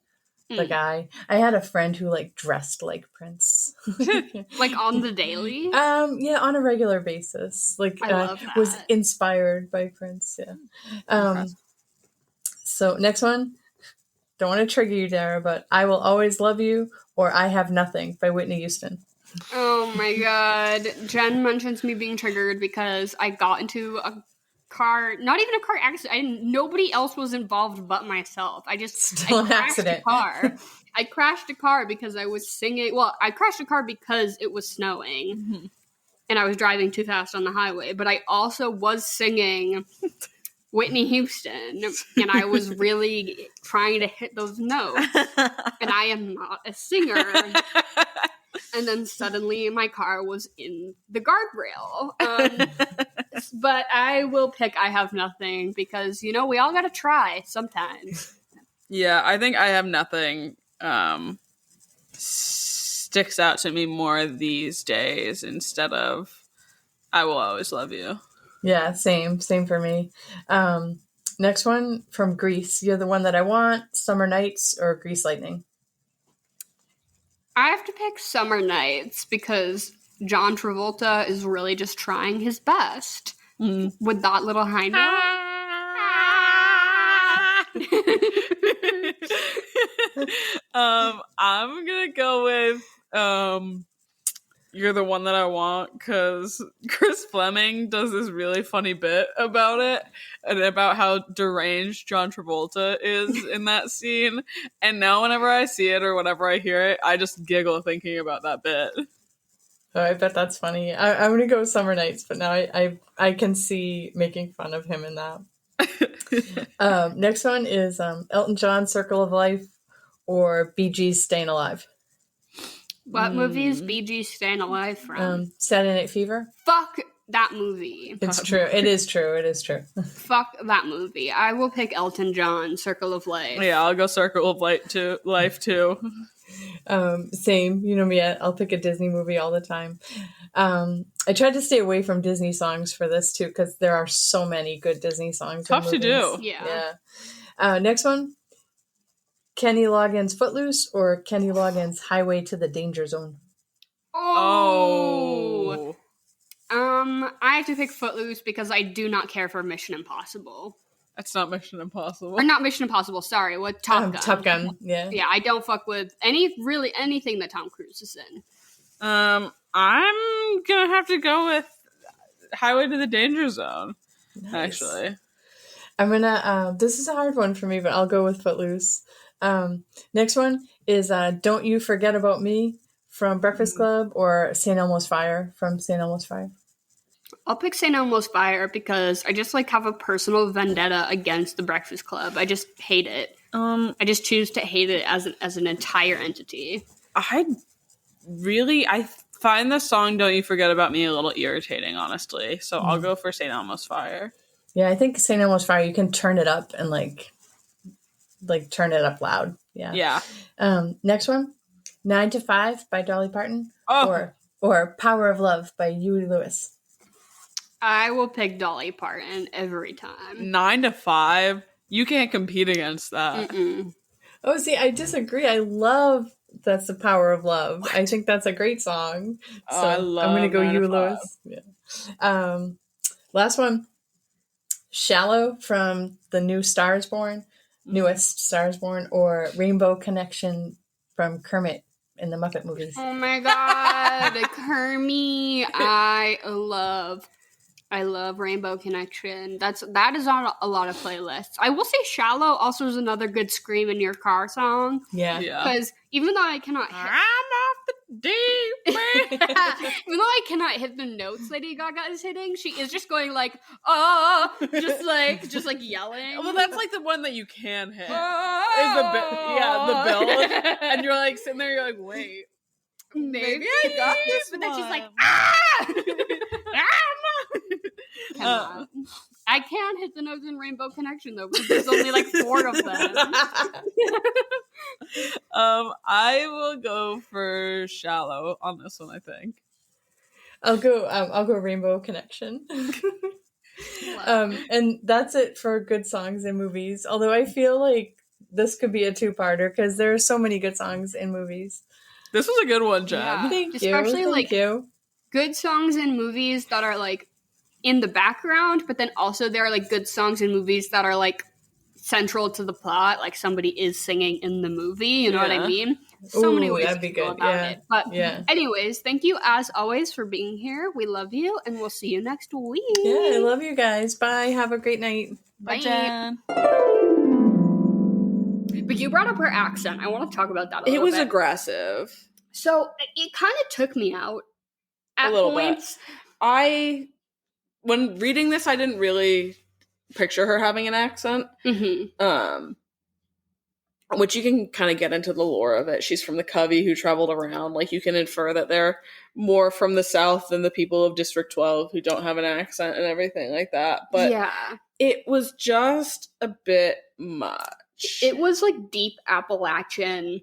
the guy. I had a friend who like dressed like Prince. Like on the daily? Yeah, on a regular basis. Like I love that. Was inspired by Prince. Yeah. So next one. Don't want to trigger you, Dara, but I Will Always Love You or I Have Nothing by Whitney Houston. Oh my god. Jen mentions me being triggered because I got into a car, not even a car accident. Nobody else was involved but myself. I crashed a car. I crashed a car because I was singing. Well, I crashed a car because it was snowing and I was driving too fast on the highway. But I also was singing Whitney Houston, and I was really trying to hit those notes, and I am not a singer. And then suddenly my car was in the guardrail. But I will pick I Have Nothing because, we all gotta try sometimes. Yeah, I think I Have Nothing sticks out to me more these days instead of I Will Always Love You. Yeah, same for me. Next one from Grease. You're the One That I Want, Summer Nights, or Grease Lightning? I have to pick Summer Nights because John Travolta is really just trying his best with that little high note. I'm gonna go with You're the One That I Want because Chris Fleming does this really funny bit about it and about how deranged John Travolta is in that scene. And now whenever I see it or whenever I hear it, I just giggle thinking about that bit. Oh, I bet that's funny. I'm gonna go Summer Nights, but now I can see making fun of him in that. Next one is Elton John, Circle of Life, or Bee Gees, Staying Alive. What movie is Bee Gees Staying Alive from? Saturday Night Fever. Fuck that movie. It's true. It is true. It is true. Fuck that movie. I will pick Elton John, Circle of Life. Yeah, I'll go Circle of Life too. Same. You know me, I'll pick a Disney movie all the time. I tried to stay away from Disney songs for this too, because there are so many good Disney songs. Tough to do. Yeah. Next one. Kenny Loggins' Footloose or Kenny Loggins' Highway to the Danger Zone? Oh. I have to pick Footloose because I do not care for Mission Impossible. That's not Mission Impossible. Or not Mission Impossible, sorry. What? Top Gun. Top Gun, yeah. Yeah, I don't fuck with anything that Tom Cruise is in. I'm gonna have to go with Highway to the Danger Zone. Nice. Actually. I'm gonna, this is a hard one for me, but I'll go with Footloose. Next one is Don't You Forget About Me from Breakfast Club or St. Elmo's Fire from St. Elmo's Fire. I'll pick St. Elmo's Fire because I just have a personal vendetta against the Breakfast Club. I just hate it. I just choose to hate it as an entire entity. I find the song Don't You Forget About Me a little irritating, honestly. So I'll go for St. Elmo's Fire. Yeah, I think St. Elmo's Fire, you can turn it up and like turn it up loud. Yeah. Next one, 9 to 5 by Dolly Parton or Power of Love by Huey Lewis. I will pick Dolly Parton every time. 9 to 5? You can't compete against that. Mm-mm. Oh, see, I disagree. I love That's the Power of Love. What? I think that's a great song. So I love I'm going to go Huey Lewis. Yeah. Last one, Shallow from the newest Stars Born, or Rainbow Connection from Kermit in the Muppet movies. Oh my god, Kermit! I love Rainbow Connection. That is on a lot of playlists. I will say Shallow also is another good scream in your car song. Yeah. Because even though I cannot I'm off the deep end. even though I cannot hit the notes Lady Gaga is hitting, she is just going just like yelling. Well, that's like the one that you can hit. The build. And you're like sitting there, you're like, wait. Maybe I got this, but then she's like, ah! I can hit the notes in Rainbow Connection though, because there's only 4 of them. I will go for Shallow on this one, I think. I'll go Rainbow Connection. And that's it for good songs in movies. Although I feel like this could be a 2-parter because there are so many good songs in movies. This was a good one, Jen. Yeah. Thank Especially you. Good songs in movies that are in the background, but then also there are good songs in movies that are central to the plot, like somebody is singing in the movie, you know what I mean? So many ways to go about it. But anyways, thank you as always for being here. We love you and we'll see you next week. Yeah, I love you guys. Bye. Have a great night. Bye, Jen. But you brought up her accent. I want to talk about that a little bit. It was aggressive. So it kind of took me out at a little points. Bit. When reading this, I didn't really picture her having an accent. Mm-hmm. Which you can kind of get into the lore of it. She's from the Covey who traveled around. You can infer that they're more from the South than the people of District 12 who don't have an accent and everything like that. But it was just a bit much. It was deep Appalachian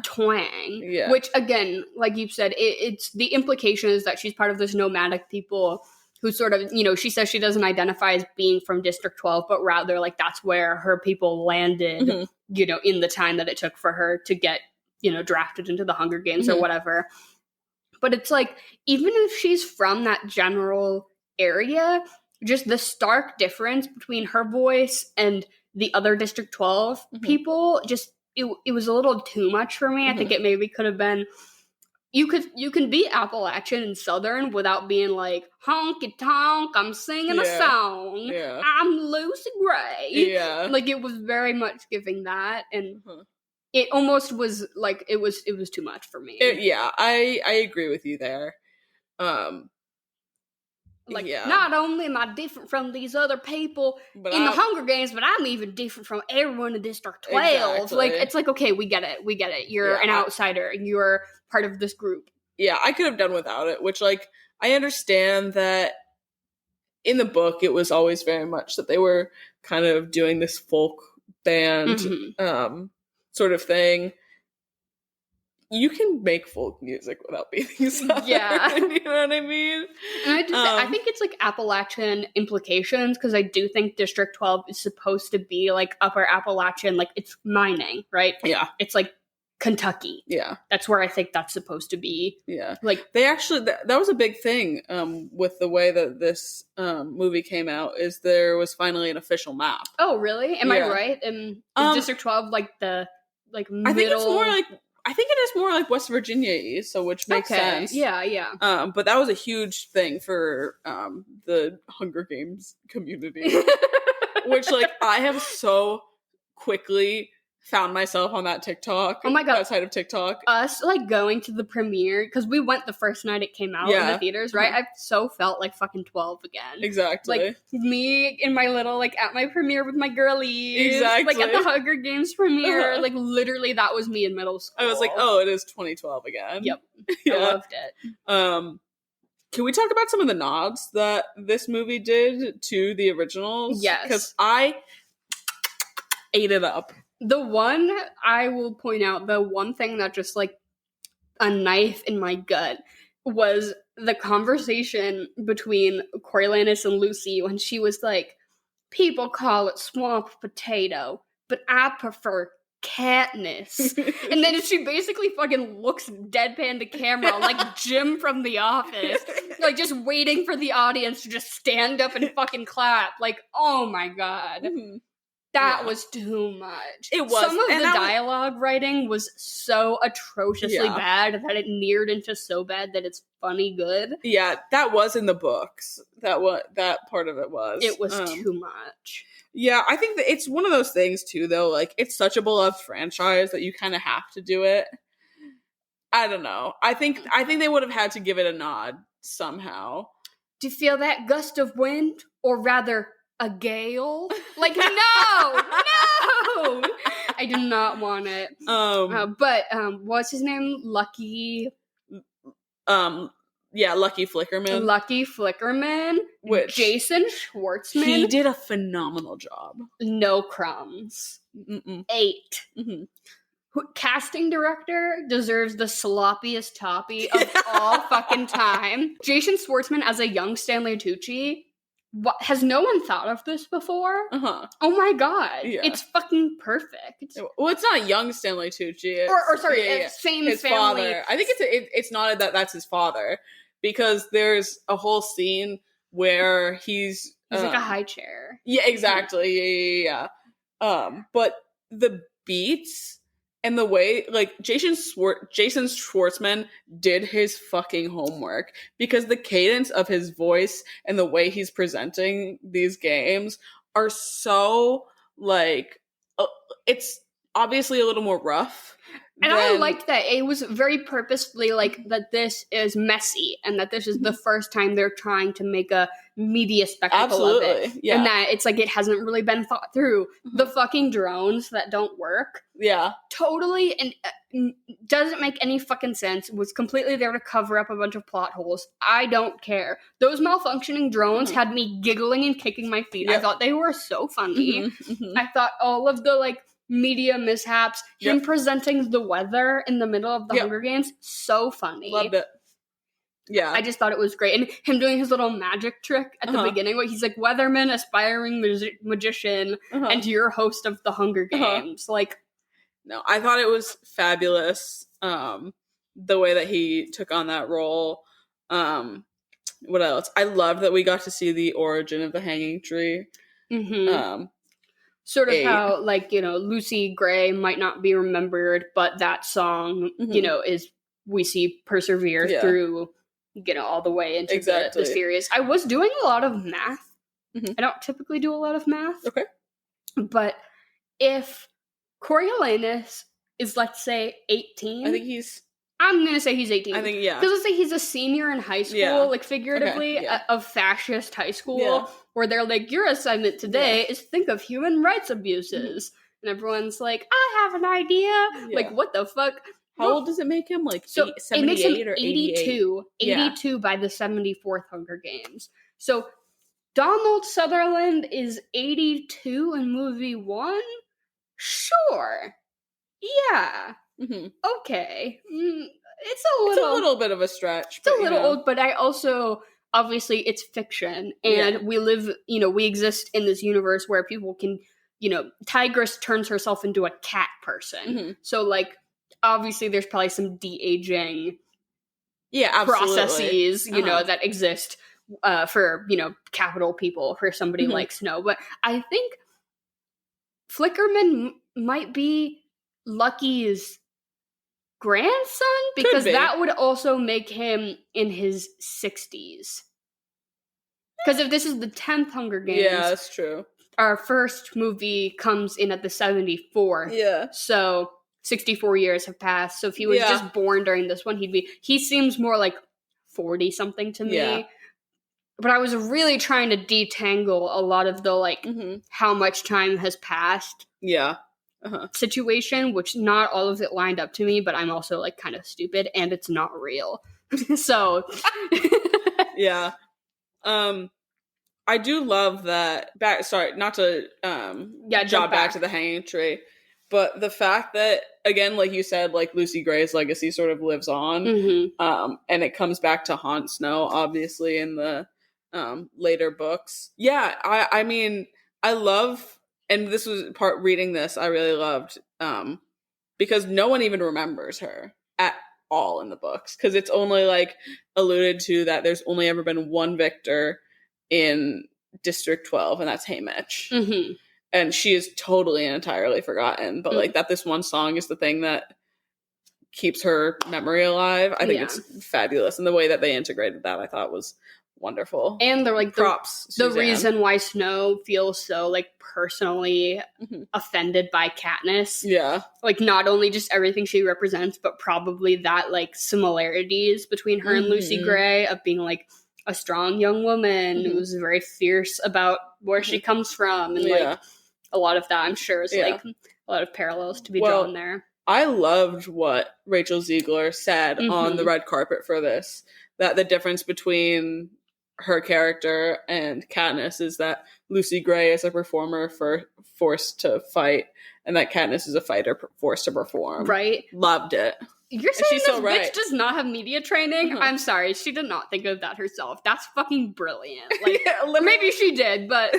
twang. Yeah. Which, again, like you said, it's the implication is that she's part of this nomadic people who sort of, she says she doesn't identify as being from District 12, but rather that's where her people landed, in the time that it took for her to get, drafted into the Hunger Games or whatever. But it's even if she's from that general area, just the stark difference between her voice and the other District 12 people, just, it was a little too much for me. I think it maybe could have been, you can be Appalachian and Southern without being honky tonk, I'm singing a song. Yeah. I'm Lucy Gray. Yeah. It was very much giving that, and it almost was it was too much for me. I agree with you there. Like, yeah. not only am I different from these other people But in the Hunger Games, but I'm even different from everyone in District 12. Exactly. Like, it's like, okay, we get it. You're an outsider, and you're part of this group. Yeah, I could have done without it, which, like, I understand that in the book, it was always very much that they were kind of doing this folk band sort of thing. You can make folk music without being Southern. Yeah. You know what I mean? And I think it's like Appalachian implications, because I do think District 12 is supposed to be like Upper Appalachian, like it's mining, right? Yeah. It's like Kentucky. Yeah. That's where I think that's supposed to be. Yeah. Like, they actually, that was a big thing with the way that this movie came out, is there was finally an official map. oh, really? Am I right? Is District 12 like the middle? I think it's more like, I think it is more like West Virginia, so which makes sense. Yeah. But that was a huge thing for the Hunger Games community, which, like, I have so quickly found myself on that TikTok. Oh my god! Outside of TikTok, us like going to the premiere, because we went the first night it came out in the theaters, right? I so felt like fucking 12 again. Exactly. Like me in my little, like, at my premiere with my girlies. Exactly. Like at the Hunger Games premiere. Like literally that was me in middle school. I was like, oh, it is 2012 again. Yep. I loved it. Can we talk about some of the nods that this movie did to the originals? Yes. Because I ate it up. The one, I will point out, the one thing that just, like, a knife in my gut was the conversation between Coriolanus and Lucy when she was like, people call it swamp potato, but I prefer Katniss. And then she basically fucking looks deadpan to camera like Jim from The Office. Like, just waiting for the audience to just stand up and fucking clap. Like, oh my god. Mm-hmm. That was too much. It was. Some of the dialogue writing was so atrociously bad that it neared into so bad that it's funny good. Yeah, that was in the books. That part of it was. It was too much. Yeah, I think that it's one of those things too, though. Like, it's such a beloved franchise that you kind of have to do it. I don't know. I think they would have had to give it a nod somehow. Do you feel that gust of wind, or rather, a gale? Like, no! I do not want it. But what's his name? Lucky. Lucky Flickerman. Lucky Flickerman. Which Jason Schwartzman. He did a phenomenal job. No crumbs. 8. Mm-hmm. Casting director deserves the sloppiest toppy of all fucking time. Jason Schwartzman as a young Stanley Tucci. What, has no one thought of this before? Uh-huh. Oh my god. Yeah. It's fucking perfect. Well, it's not young Stanley Tucci. Same his family. Father. I think it's not that's his father, because there's a whole scene where he's like a high chair. Yeah, exactly. Yeah. But the beats and the way, like, Jason Schwartzman did his fucking homework, because the cadence of his voice and the way he's presenting these games are so, like, it's obviously a little more rough. And I liked that it was very purposefully like that this is messy, and that this is the first time they're trying to make a media spectacle of it. Yeah. And that it's like it hasn't really been thought through. Mm-hmm. The fucking drones that don't work. Yeah. Totally, and doesn't make any fucking sense. Was completely there to cover up a bunch of plot holes. I don't care. Those malfunctioning drones had me giggling and kicking my feet. Yep. I thought they were so funny. Mm-hmm. Mm-hmm. I thought all of the, like, media mishaps, him presenting the weather in the middle of the Hunger Games, so funny. Loved it. Yeah. I just thought it was great. And him doing his little magic trick at the beginning, where he's like, weatherman, aspiring magician, and you're host of the Hunger Games. Like, no, I thought it was fabulous, the way that he took on that role. What else? I loved that we got to see the origin of the hanging tree. Mm-hmm. Sort of 8. How, like, you know, Lucy Gray might not be remembered, but that song, you know, is, we see persevere through, you know, all the way into the series. I was doing a lot of math. Mm-hmm. I don't typically do a lot of math. Okay. But if Coriolanus is, let's say, 18. I think he's I'm going to say he's 18. I think, yeah. Because let's say he's a senior in high school, Yeah. like figuratively, Okay, yeah. of fascist high school, Yeah. where they're like, your assignment today is think of human rights abuses. And everyone's like, I have an idea. Yeah. Like, what the fuck? How old does it make him? Like, So 78 it makes him or 82. 88? 82 by the 74th Hunger Games. So Donald Sutherland is 82 in movie 1? Sure. Yeah. Mm-hmm. Okay. It's It's a little bit of a stretch. It's a little old, but I also, obviously, it's fiction. And we live, we exist in this universe where people can, Tigress turns herself into a cat person. Mm-hmm. So, like, obviously, there's probably some de-aging processes, processes, that exist for, capital people, for somebody like Snow. But I think Flickerman might be Lucky's grandson, because that would also make him in his 60s. Because if this is the 10th Hunger Games, yeah, that's true. Our first movie comes in at the 74th. Yeah. So 64 years have passed. So if he was just born during this one, he seems more like 40 something to me. Yeah. But I was really trying to detangle a lot of the how much time has passed. Yeah. Situation, which not all of it lined up to me, but I'm also like kind of stupid and it's not real. So yeah. I do love that not to jump back to the hanging tree, but the fact that, again, like you said, like Lucy Gray's legacy sort of lives on, and it comes back to haunt Snow, obviously, in the later books. Yeah, I mean, I love. And this was reading this, I really loved, because no one even remembers her at all in the books. Because it's only, like, alluded to that there's only ever been one victor in District 12, and that's Haymitch. Mm-hmm. And she is totally and entirely forgotten. But, like, that this one song is the thing that keeps her memory alive. I think it's fabulous. And the way that they integrated that, I thought was wonderful. And they're like props. The reason why Snow feels so like personally offended by Katniss. Yeah. Like not only just everything she represents, but probably that like similarities between her and Lucy Gray of being like a strong young woman who's very fierce about where she comes from. And like a lot of that I'm sure is like a lot of parallels to be drawn there. I loved what Rachel Ziegler said on the red carpet for this. That the difference between her character and Katniss is that Lucy Gray is a performer forced to fight, and that Katniss is a fighter forced to perform. Right. Loved it. You're saying this bitch does not have media training? I'm sorry, she did not think of that herself. That's fucking brilliant. Like, or maybe she did, but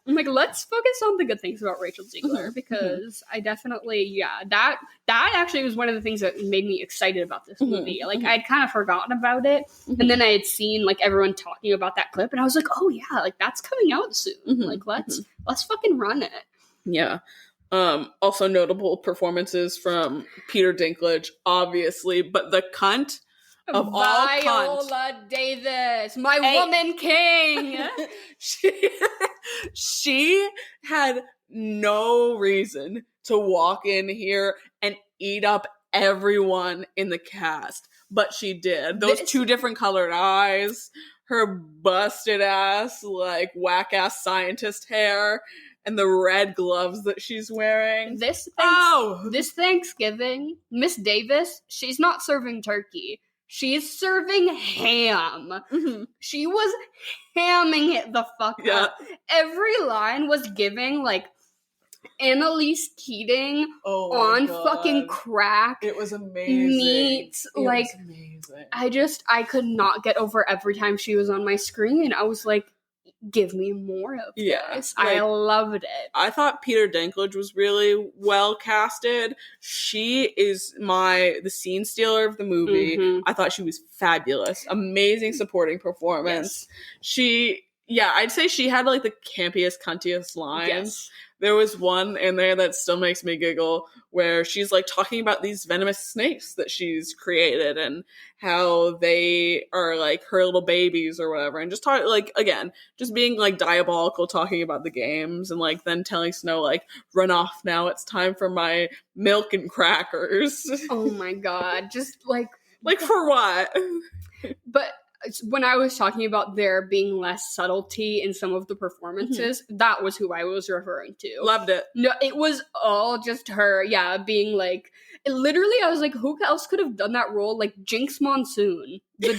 I'm like, let's focus on the good things about Rachel Ziegler, because I definitely, that actually was one of the things that made me excited about this movie. Like, I'd kind of forgotten about it, and then I had seen, like, everyone talking about that clip, and I was like, oh, yeah, like, that's coming out soon. Like, let's fucking run it. Yeah. Also notable performances from Peter Dinklage, obviously, but the cunt of all cunt. Viola Davis, my woman king. She had no reason to walk in here and eat up everyone in the cast, but she did. Those two different colored eyes, her busted ass, like whack ass scientist hair, and the red gloves that she's wearing. This Thanksgiving, Miss Davis, she's not serving turkey. She's serving ham. She was hamming it the fuck up. Every line was giving, like, Annalise Keating on fucking crack. It was amazing. Meat. Like, was amazing. I could not get over every time she was on my screen. I was like, give me more of this. Like, I loved it. I thought Peter Dinklage was really well casted. She is the scene stealer of the movie. I thought she was fabulous. Amazing supporting performance. I'd say she had like the campiest, cuntiest lines. there was one in there that still makes me giggle where she's like talking about these venomous snakes that she's created and how they are like her little babies or whatever, and just talk like, again, just being like diabolical, talking about the games, and like then telling Snow like, run off now, it's time for my milk and crackers. Oh my god, just like for what? But when I was talking about there being less subtlety in some of the performances, that was who I was referring to. Loved it. No, it was all just her, being like, literally, I was like, who else could have done that role? Like Jinx Monsoon, the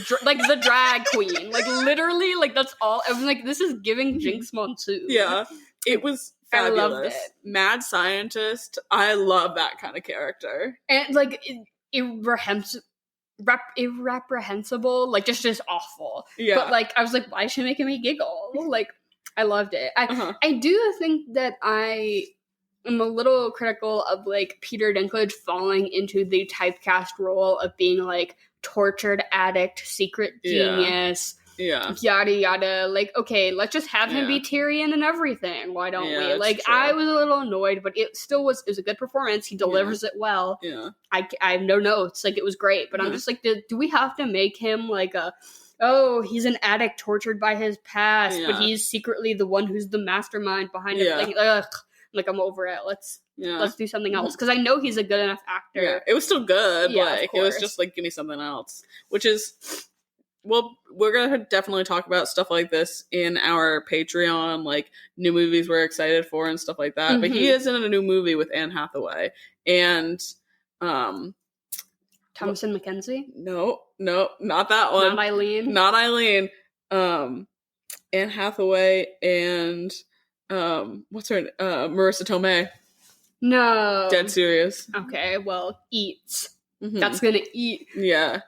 drag queen. Like, literally, like, that's all. I was like, this is giving Jinx Monsoon. Yeah, it was fabulous. I loved it. Mad scientist. I love that kind of character. And, like, irreprehensible, like just awful. Yeah. But like I was like, why is she making me giggle? Like I loved it. I do think that I am a little critical of like Peter Dinklage falling into the typecast role of being like tortured addict, secret genius. Yeah. Yada yada. Like, okay, let's just have him be Tyrion and everything. Why don't we? Like, I was a little annoyed, but it was a good performance. He delivers it well. Yeah. I have no notes. Like, it was great. But I'm just like, do we have to make him like he's an addict tortured by his past, but he's secretly the one who's the mastermind behind it. Like, like, I'm over it. Let's do something else. Because I know he's a good enough actor. Yeah, it was still good. Yeah, like, it was just like, give me something else. Which is... Well, we're going to definitely talk about stuff like this in our Patreon, like new movies we're excited for and stuff like that. But he is in a new movie with Anne Hathaway. And, Thomasin McKenzie? No, not that one. Not Eileen. Anne Hathaway and, what's her, Marissa Tomei. No. Dead serious. Okay, well, eats. That's going to eat. Yeah.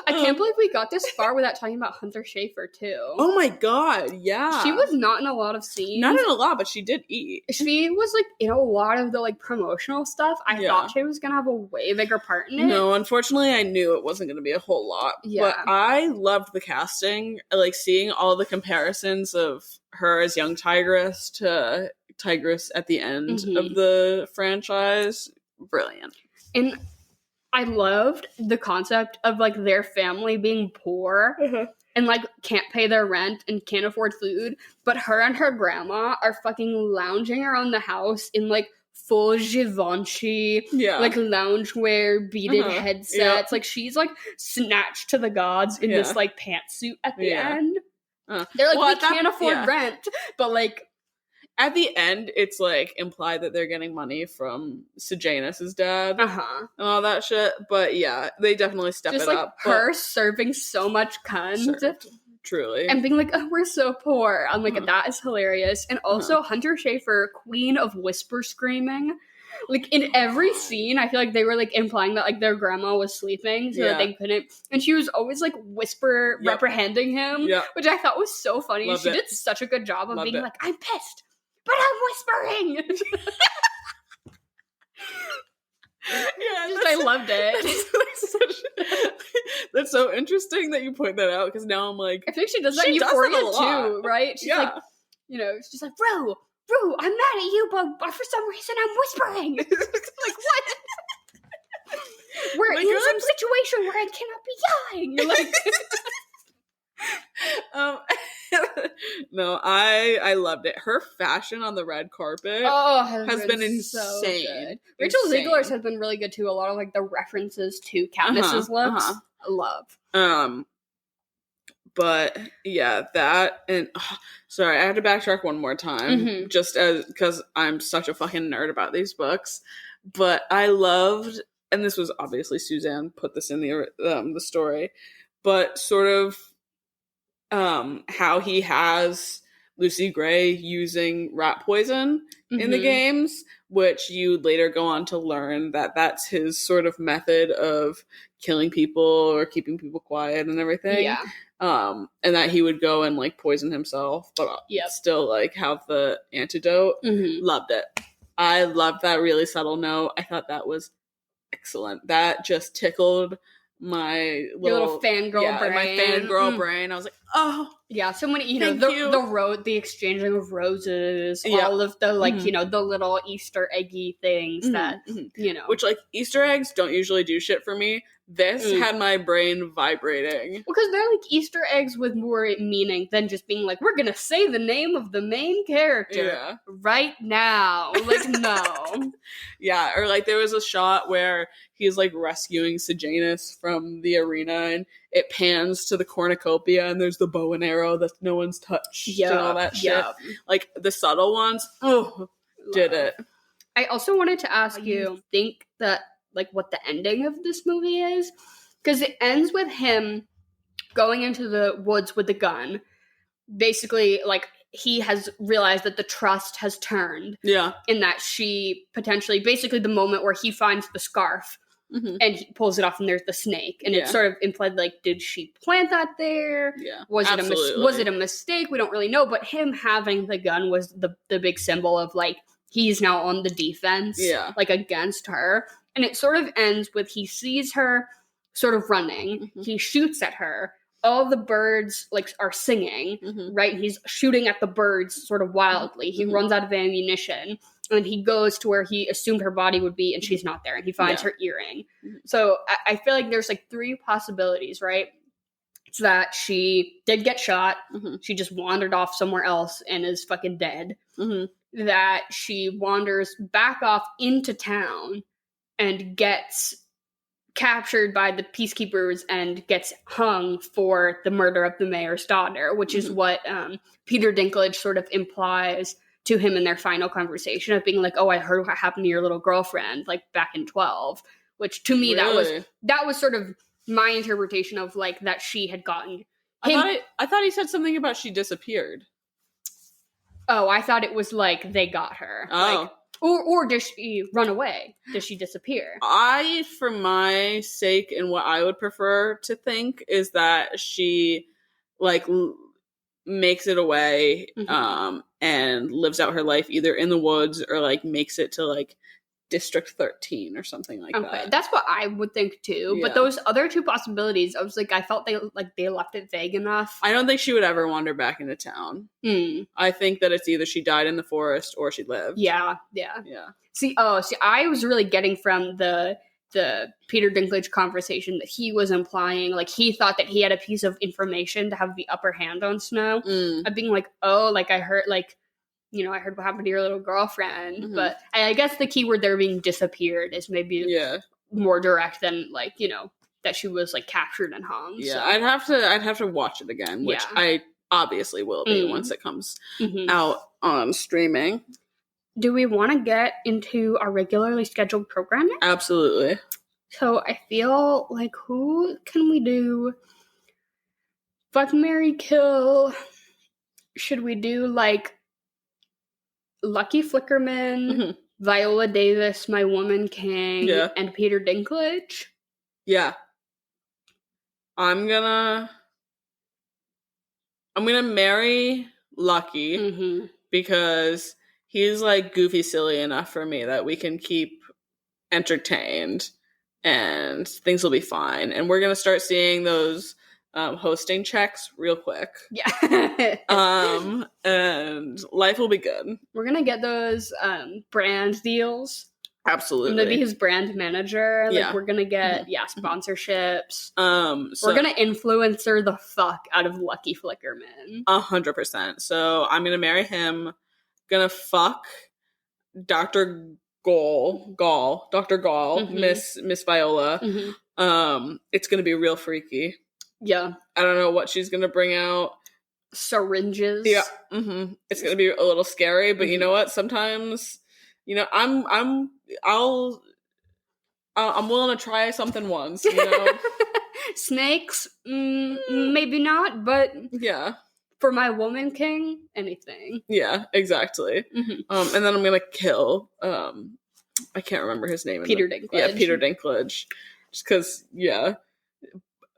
I can't believe we got this far without talking about Hunter Schafer, too. Oh my god, yeah. She was not in a lot of scenes. Not in a lot, but she did eat. She was, like, in a lot of the, like, promotional stuff. I thought she was going to have a way bigger part in it. No, unfortunately, I knew it wasn't going to be a whole lot. Yeah. But I loved the casting. Like, seeing all the comparisons of her as young Tigress to Tigress at the end of the franchise. Brilliant. And... I loved the concept of, like, their family being poor and, like, can't pay their rent and can't afford food, but her and her grandma are fucking lounging around the house in, like, full Givenchy, like, loungewear, beaded headsets. Yep. Like, she's, like, snatched to the gods in this, like, pantsuit at the end. They're like, we can't afford rent, but, like... At the end, it's, like, implied that they're getting money from Sejanus' dad and all that shit. But, yeah, they definitely step just, it like, up. Her serving so much cunt. Truly. And being like, oh, we're so poor. I'm like, that is hilarious. And also, Hunter Schafer, queen of whisper screaming. Like, in every scene, I feel like they were, like, implying that, like, their grandma was sleeping so that they couldn't. And she was always, like, whisper reprehending him, which I thought was so funny. She did such a good job of being like, I'm pissed. But I'm whispering! I loved it. That's so interesting that you point that out, because now I'm like... I think she does that in Euphoria too, right? She's like, she's like, Rue, I'm mad at you, but for some reason I'm whispering. Like, what? We're in some situation where I cannot be yelling. Like... No, I loved it. Her fashion on the red carpet has been insane. So good. Rachel Zegler's has been really good too. A lot of like the references to Katniss's looks, I love. But yeah, that and sorry, I had to backtrack one more time, just as because I'm such a fucking nerd about these books. But I loved, and this was obviously Suzanne put this in the story, but sort of. How he has Lucy Gray using rat poison in the games, which you later go on to learn that that's his sort of method of killing people or keeping people quiet and everything. Yeah. And that he would go and like poison himself, but still like have the antidote. Loved it. I loved that really subtle note. I thought that was excellent. That just tickled my little fangirl brain. My fangirl brain. I was like, Oh, Yeah, so many, Thank you. the exchanging of roses, Yeah. all of the, like, Mhm. the little Easter eggy things that, Which, like, Easter eggs don't usually do shit for me. This Mm. had my brain vibrating. Because they're, like, Easter eggs with more meaning than just being like, we're gonna say the name of the main character right now. Like, no. Yeah, or, like, there was a shot where he's, like, rescuing Sejanus from the arena, and it pans to the cornucopia, and there's the bow and arrow that no one's touched and all that shit. Like, the subtle ones, did it. I also wanted to ask you, think that, like, what the ending of this movie is? Because it ends with him going into the woods with the gun. Basically, like, he has realized that the trust has turned. Yeah. In that she potentially, basically the moment where he finds the scarf and he pulls it off and there's the snake. And it sort of implied, like, did she plant that there? Yeah. Was it a mistake? We don't really know. But him having the gun was the big symbol of, like, he's now on the defense, like, against her. And it sort of ends with he sees her sort of running. He shoots at her. All the birds, like, are singing, right? He's shooting at the birds sort of wildly. He runs out of ammunition. And he goes to where he assumed her body would be, and she's not there. And he finds her earring. So I feel like there's, like, 3 possibilities, right? It's that she did get shot. She just wandered off somewhere else and is fucking dead. That she wanders back off into town and gets captured by the peacekeepers and gets hung for the murder of the mayor's daughter, which is what Peter Dinklage sort of implies to him in their final conversation of being like, oh, I heard what happened to your little girlfriend, like, back in 12, which to me that was sort of my interpretation of, like, that she had gotten him. I thought he said something about she disappeared. Oh, I thought it was like they got her. Oh. Like, or does she run away? Does she disappear? For my sake, and what I would prefer to think is that she, like, makes it away, and lives out her life either in the woods or, like, makes it to, like, District 13 or something like that. That's what I would think too. Yeah. But those other 2 possibilities, I was like, I felt they left it vague enough. I don't think she would ever wander back into town. I think that it's either she died in the forest or she lived. Yeah. See, I was really getting from the Peter Dinklage conversation that he was implying, like, he thought that he had a piece of information to have the upper hand on Snow. Of being like, oh, like, I heard, like, I heard what happened to your little girlfriend. But I guess the keyword there being disappeared is maybe more direct than, like, that she was, like, captured and hung. Yeah, so. I'd have to watch it again, which I obviously will be once it comes out on streaming. Do we want to get into our regularly scheduled programming? Absolutely. So I feel like, who can we do? Fuck, marry, kill. Should we do, like, Lucky Flickerman, Viola Davis, My Woman King, and Peter Dinklage? Yeah. I'm gonna marry Lucky because he's, like, goofy silly enough for me that we can keep entertained and things will be fine. And we're gonna start seeing those hosting checks real quick. Yeah. And life will be good. We're gonna get those brand deals. Absolutely. I'm gonna be his brand manager. Like, we're gonna get sponsorships. We're gonna influencer the fuck out of Lucky Flickerman. 100%. So I'm gonna marry him. Gonna fuck Dr. Dr. Gall, Miss Viola. It's gonna be real freaky. Yeah. I don't know what she's gonna bring out. Syringes. Yeah. It's gonna be a little scary, but you know what? Sometimes, I'm willing to try something once, Snakes? Maybe not, but yeah. For My Woman King, anything. Yeah, exactly. And then I'm gonna kill, I can't remember his name. Peter Dinklage. Yeah, Peter Dinklage. Just because,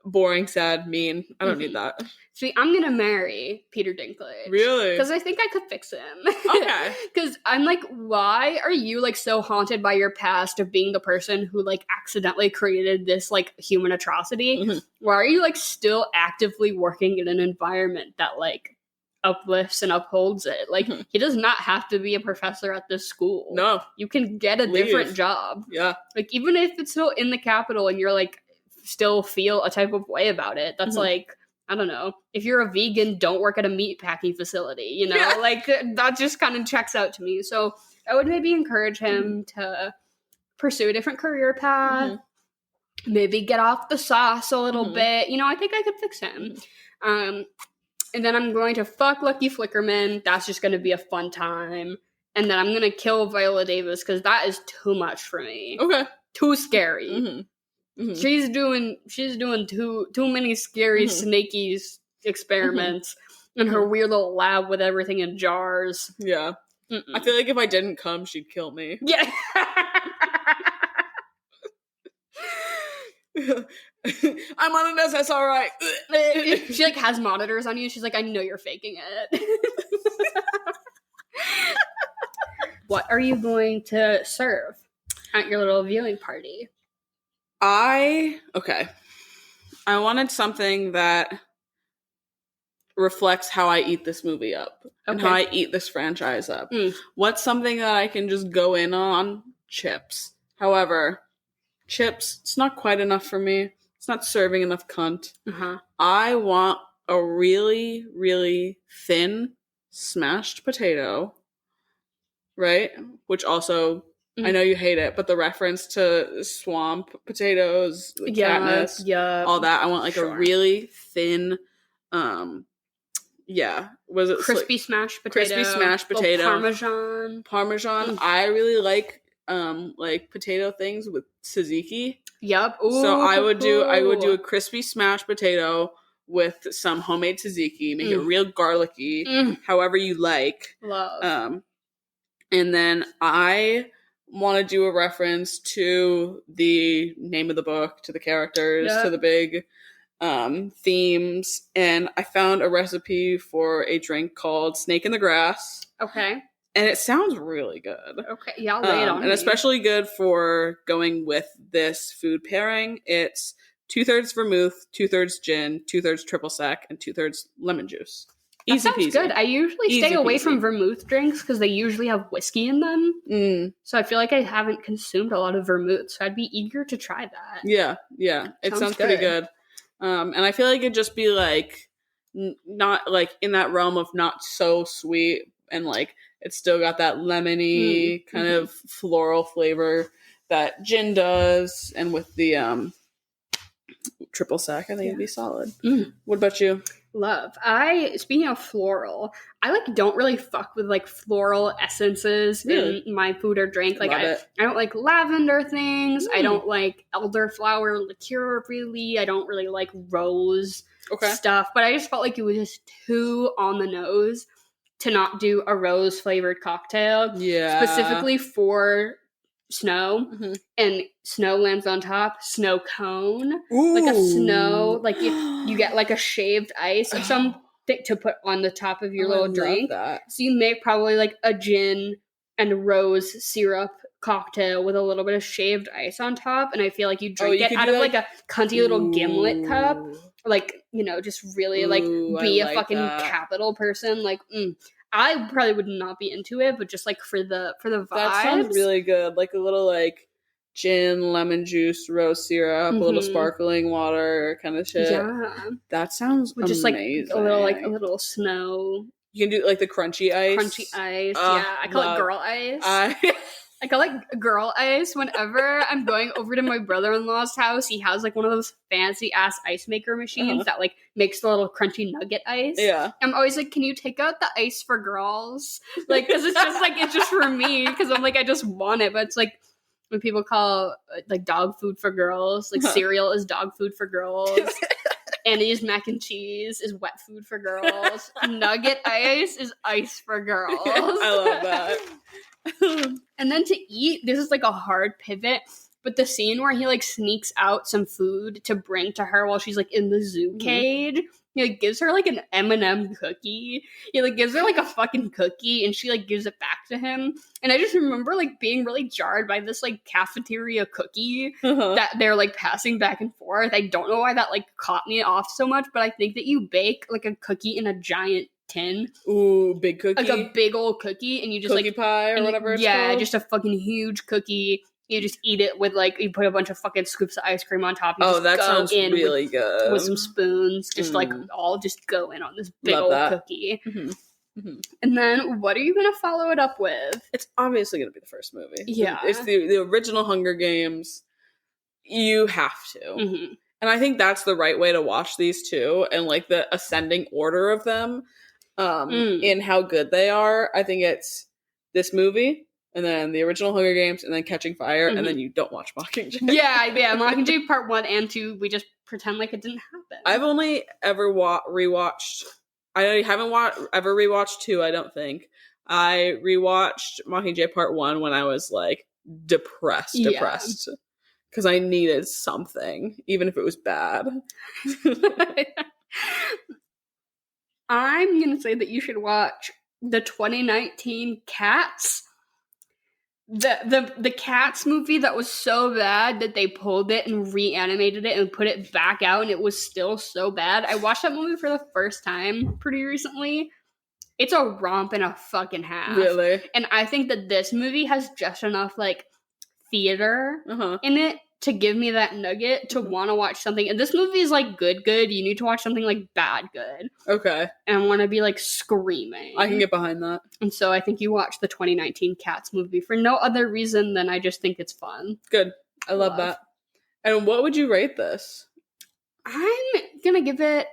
boring, sad, mean. I don't need that. See, I'm gonna marry Peter Dinklage. Really? Because I think I could fix him. Okay. Because I'm like, why are you like so haunted by your past of being the person who like accidentally created this like human atrocity? Mm-hmm. Why are you like still actively working in an environment that like uplifts and upholds it? Like, he does not have to be a professor at this school. No. You can get a different job. Yeah. Like, even if it's still in the Capitol and you're like, still feel a type of way about it, that's like, I don't know, if you're a vegan, don't work at a meat packing facility, you know? Yeah. Like, that just kind of checks out to me. So I would maybe encourage him to pursue a different career path, maybe get off the sauce a little bit. You know, I think I could fix him. And then I'm going to fuck Lucky Flickerman. That's just going to be a fun time. And then I'm going to kill Viola Davis because that is too much for me. Okay. Too scary. She's doing too many scary snaky experiments in her weird little lab with everything in jars. Yeah. I feel like if I didn't come, she'd kill me. Yeah. I'm on an SSRI. She like has monitors on you. She's like, I know you're faking it. What are you going to serve at your little viewing party? I wanted something that reflects how I eat this movie up and how I eat this franchise up. What's something that I can just go in on? Chips. However, chips, it's not quite enough for me. It's not serving enough cunt. I want a really, really thin smashed potato, right? Which also... I know you hate it, but the reference to swamp potatoes, Katniss, all that. I want like a really thin, was it crispy smashed potato? Crispy smashed potato, Parmesan. I really like potato things with tzatziki. Yep. Ooh, so I would do a crispy smashed potato with some homemade tzatziki, make it real garlicky, however you like. Love. And then I want to do a reference to the name of the book, to the characters, to the big themes. And I found a recipe for a drink called Snake in the Grass. Okay. And it sounds really good. Okay. Yeah, I'll lay it on and me. Especially good for going with this food pairing. It's 2/3 vermouth, 2/3 gin, 2/3 triple sec, and 2/3 lemon juice. That sounds good. I usually stay away from vermouth drinks because they usually have whiskey in them. So I feel like I haven't consumed a lot of vermouth, so I'd be eager to try that. Yeah. It sounds pretty good. And I feel like it'd just be like, not like in that realm of not so sweet, and like it's still got that lemony kind of floral flavor that gin does, and with the triple sec, I think it'd be solid. What about you? Love. Speaking of floral, I like don't really fuck with like floral essences in my food or drink. Like I don't like lavender things. I don't like elderflower liqueur really. I don't really like rose stuff. But I just felt like it was just too on the nose to not do a rose flavored cocktail. Yeah. Specifically for snow, and snow lands on top, snow cone. Ooh. Like a snow, like you get like a shaved ice of something to put on the top of your little drink. That. So you make probably like a gin and rose syrup cocktail with a little bit of shaved ice on top, and I feel like you drink it out of like a cunty little gimlet cup. Like, you know, just really like be a fucking capital person. Like, I probably would not be into it, but just like for the vibes. That sounds really good. Like a little like gin, lemon juice, rose syrup, a little sparkling water kind of shit. Yeah. That sounds just amazing. Like a little snow. You can do like the crunchy ice. Yeah. I call it girl ice. I call it girl ice whenever I'm going over to my brother-in-law's house. He has like one of those fancy ass ice maker machines that like makes the little crunchy nugget ice. Yeah. I'm always like, can you take out the ice for girls? Like, cause it's just like, it's just for me. Cause I'm like, I just want it. But it's like when people call like dog food for girls, like cereal is dog food for girls. Annie's mac and cheese is wet food for girls. Nugget ice is ice for girls. I love that. And then to eat, this is like a hard pivot. but the scene where he, like, sneaks out some food to bring to her while she's, like, in the zoo cage, he, like, gives her, like, an M&M cookie. He, like, gives her, like, a fucking cookie, and she, like, gives it back to him. And I just remember, like, being really jarred by this, like, cafeteria cookie that they're, like, passing back and forth. I don't know why that, like, caught me off so much, but I think that you bake, like, a cookie in a giant tin. Ooh, big cookie. Like a big old cookie, and you just, cookie like... pie or whatever it's yeah, called? just a fucking huge cookie. You just eat it with, like, you put a bunch of fucking scoops of ice cream on top. You just that go sounds in really good. with some spoons, just, like, all just go in on this big Love old that. cookie. And then, what are you going to follow it up with? It's obviously going to be the first movie. Yeah. It's the original Hunger Games. You have to. And I think that's the right way to watch these two, and, like, the ascending order of them in how good they are. I think it's this movie, and then the original Hunger Games, and then Catching Fire, and then you don't watch Mockingjay. Yeah, Mockingjay Part 1 and 2, we just pretend like it didn't happen. I've only ever rewatched... I haven't ever rewatched 2, I don't think. I rewatched Mockingjay Part 1 when I was, like, depressed. Because I needed something, even if it was bad. I'm going to say that you should watch the 2019 Cats. The Cats movie that was so bad that they pulled it and reanimated it and put it back out, and it was still so bad. I watched that movie for the first time pretty recently. It's a romp and a fucking half. Really? And I think that this movie has just enough, like, theater in it to give me that nugget to want to watch something. And this movie is, like, good. You need to watch something, like, bad good. Okay. And I want to be, like, screaming. I can get behind that. And so I think you watch the 2019 Cats movie for no other reason than I just think it's fun. Good. I love that. And what would you rate this? I'm going to give it,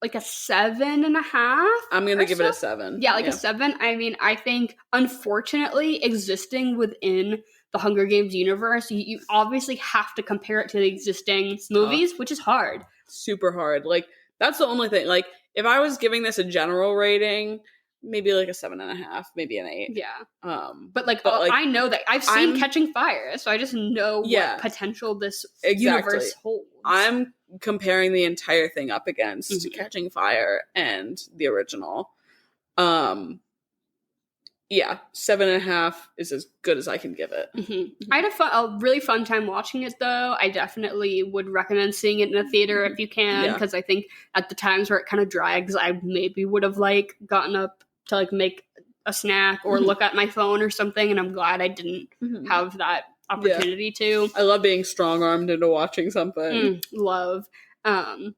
like, a 7.5. I'm going to give it a 7. Yeah, like a 7. I mean, I think, unfortunately, existing within the Hunger Games universe, you obviously have to compare it to the existing movies, which is hard. Super hard. Like, that's the only thing. Like, if I was giving this a general rating, maybe like a 7.5, maybe an 8. Yeah. But I know that I've seen Catching Fire, so I just know what potential this universe holds. I'm comparing the entire thing up against Catching Fire and the original. Yeah, 7.5 is as good as I can give it. I had a really fun time watching it, though. I definitely would recommend seeing it in a theater if you can, because I think at the times where it kind of drags, I maybe would have, like, gotten up to, like, make a snack or look at my phone or something, and I'm glad I didn't have that opportunity to. I love being strong-armed into watching something. Love. But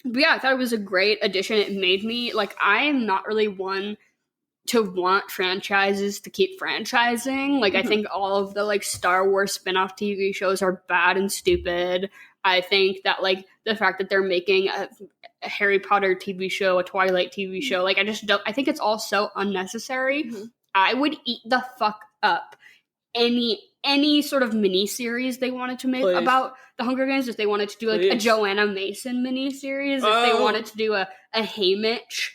yeah, I thought it was a great addition. It made me, like, I am not really one to want franchises to keep franchising. Like, I think all of the, like, Star Wars spin-off TV shows are bad and stupid. I think that, like, the fact that they're making a Harry Potter TV show, a Twilight TV show, like, I just don't, I think it's all so unnecessary. I would eat the fuck up any sort of mini-series they wanted to make about the Hunger Games. If they wanted to do, like, a Joanna Mason mini-series, if they wanted to do a Haymitch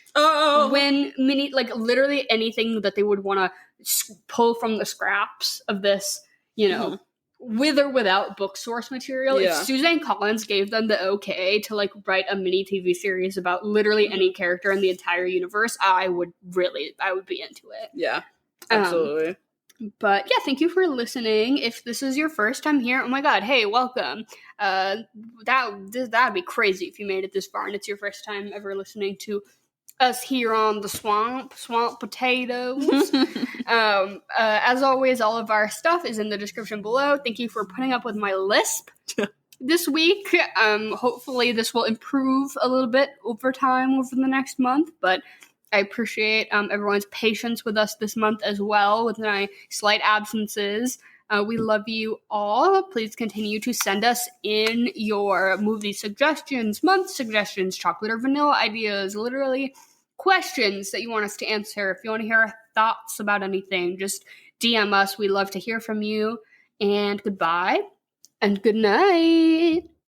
mini, like, literally anything that they would want to pull from the scraps of this, you know, with or without book source material. If Suzanne Collins gave them the okay to, like, write a mini TV series about literally any character in the entire universe, I would be into it. Yeah, absolutely. But yeah, thank you for listening. If this is your first time here, oh my god, hey, welcome. That'd be crazy if you made it this far and it's your first time ever listening to us here on the swamp potatoes. As always, all of our stuff is in the description below. Thank you for putting up with my lisp this week. Hopefully this will improve a little bit over time over the next month, but I appreciate everyone's patience with us this month as well, with my slight absences. We love you all. Please continue to send us in your movie suggestions, month suggestions, chocolate or vanilla ideas, literally questions that you want us to answer. If you want to hear our thoughts about anything, just DM us. We love to hear from you. And goodbye and good night.